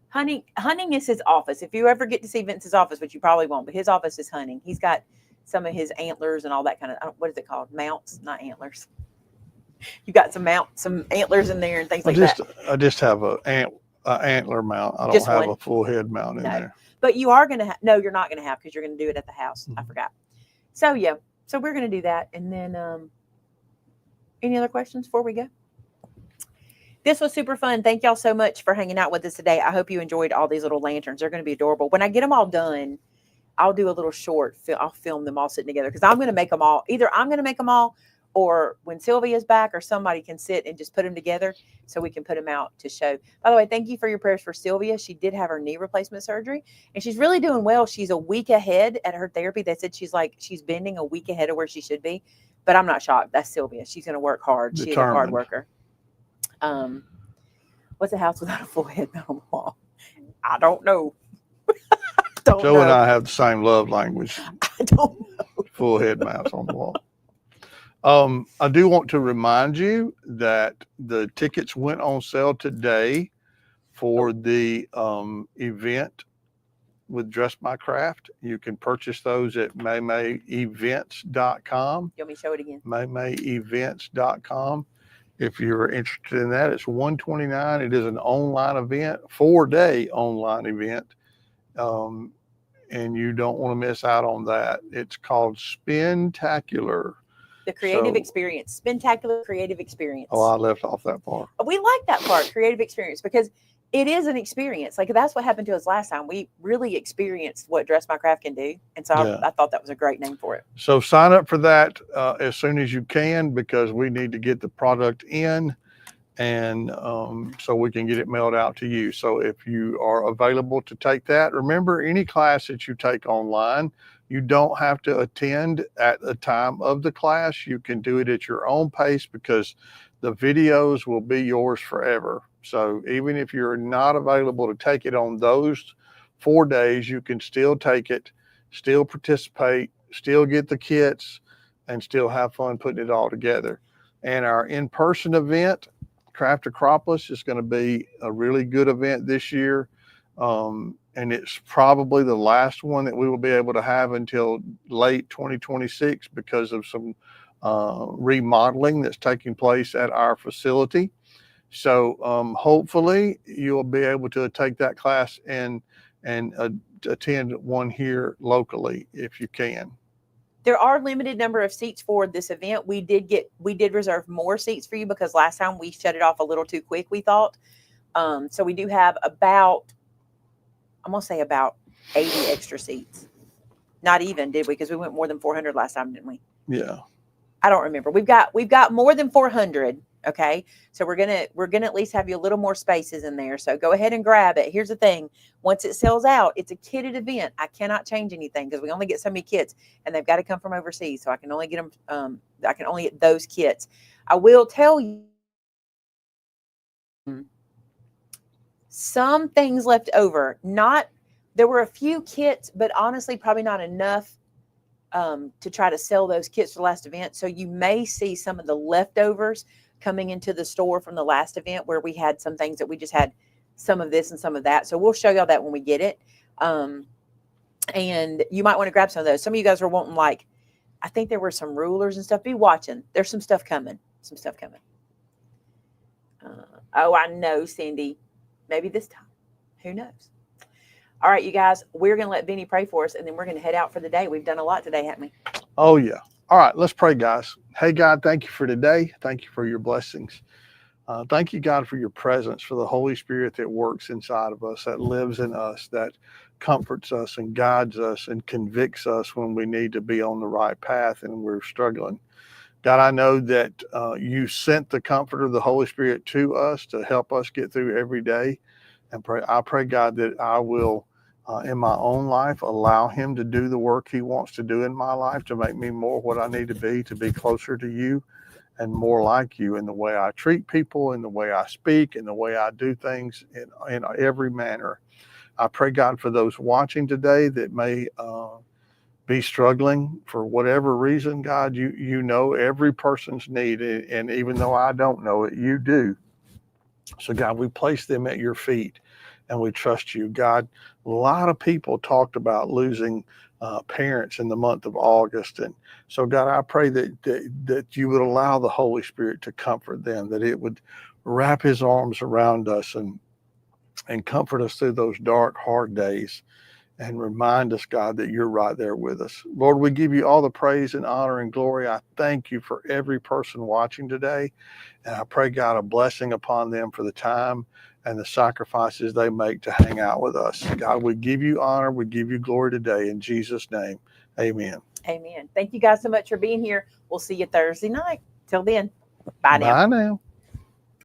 hunting is his office. If you ever get to see Vince's office, which you probably won't, but his office is hunting. He's got some of his antlers and all that kind of, what is it called? Mounts, not antlers. You got some antlers in there and things like that. I just have an antler mount. I don't Just have one? a full head mount in there. But you are going to no, you're not going to have because you're going to do it at the house. Mm-hmm. I forgot. So, yeah. So we're going to do that. And then any other questions before we go? This was super fun. Thank y'all so much for hanging out with us today. I hope you enjoyed all these little lanterns. They're going to be adorable. When I get them all done, I'll do a little short. I'll film them all sitting together because I'm going to make them all. Either I'm going to make them all, or when Sylvia's back, or somebody can sit and just put them together so we can put them out to show. By the way, thank you for your prayers for Sylvia. She did have her knee replacement surgery, and she's really doing well. She's a week ahead at her therapy. They said she's bending a week ahead of where she should be, but I'm not shocked. That's Sylvia. She's going to work hard. She's a hard worker. What's a house without a full head on the wall? I don't know. Don't Joe know. and I have the same love language. I don't know. Full head mounts on the wall. I do want to remind you that the tickets went on sale today for the event with Dress by Craft. You can purchase those at maymayevents.com. You want me to show it again? maymayevents.com. If you're interested in that, it's $129. It is an online event, 4-day online event. And you don't want to miss out on that. It's called Spintacular. The creative So- experience. Spectacular creative experience. Oh, I left off that part. We like that part, creative experience, because it is an experience. Like that's what happened to us last time. We really experienced what Dress by Craft can do. And so Yeah. I thought that was a great name for it. So sign up for that as soon as you can, because we need to get the product in, and so we can get it mailed out to you. So if you are available to take that, remember, any class that you take online, you don't have to attend at the time of the class. You can do it at your own pace, because the videos will be yours forever. So even if you're not available to take it on those 4 days, you can still take it, still participate, still get the kits, and still have fun putting it all together. And our in-person event, Craft-a-CROPolis, is going to be a really good event this year. And it's probably the last one that we will be able to have until late 2026 because of some remodeling that's taking place at our facility. So hopefully you'll be able to take that class and attend one here locally if you can. There are limited number of seats for this event. We did reserve more seats for you because last time we shut it off a little too quick, we thought. So we do have about 80 extra seats. Not even, did we? Because we went more than 400 last time, didn't we? Yeah. I don't remember. We've got more than 400. Okay. So we're gonna at least have you a little more spaces in there. So go ahead and grab it. Here's the thing. Once it sells out, it's a kitted event. I cannot change anything because we only get so many kits, and they've got to come from overseas. So I can only get them. I can only get those kits. I will tell you some things left over. There were a few kits, but honestly, probably not enough to try to sell those kits for the last event. So you may see some of the leftovers coming into the store from the last event where we had some things that we just had some of this and some of that. So we'll show y'all that when we get it. And you might want to grab some of those. Some of you guys were wanting, like, I think there were some rulers and stuff. Be watching. There's some stuff coming. Oh, I know, Cindy. Maybe this time. Who knows? All right, you guys, we're going to let Benny pray for us, and then we're going to head out for the day. We've done a lot today, haven't we? Oh, yeah. All right, let's pray, guys. Hey, God, thank you for today. Thank you for your blessings. Thank you, God, for your presence, for the Holy Spirit that works inside of us, that lives in us, that comforts us and guides us and convicts us when we need to be on the right path and we're struggling. God, I know that you sent the Comforter, the Holy Spirit, to us to help us get through every day. And I pray, God, that I will, in my own life, allow him to do the work he wants to do in my life to make me more what I need to be closer to you and more like you in the way I treat people, in the way I speak, in the way I do things in every manner. I pray, God, for those watching today that may be struggling for whatever reason. God, you know every person's need, and even though I don't know it, you do. So, God, we place them at your feet and we trust you. God, a lot of people talked about losing parents in the month of August. And so, God, I pray that you would allow the Holy Spirit to comfort them, that it would wrap his arms around us and comfort us through those dark, hard days. And remind us, God, that you're right there with us. Lord, we give you all the praise and honor and glory. I thank you for every person watching today. And I pray, God, a blessing upon them for the time and the sacrifices they make to hang out with us. God, we give you honor. We give you glory today. In Jesus' name, amen. Amen. Thank you guys so much for being here. We'll see you Thursday night. Till then, bye now. Bye now.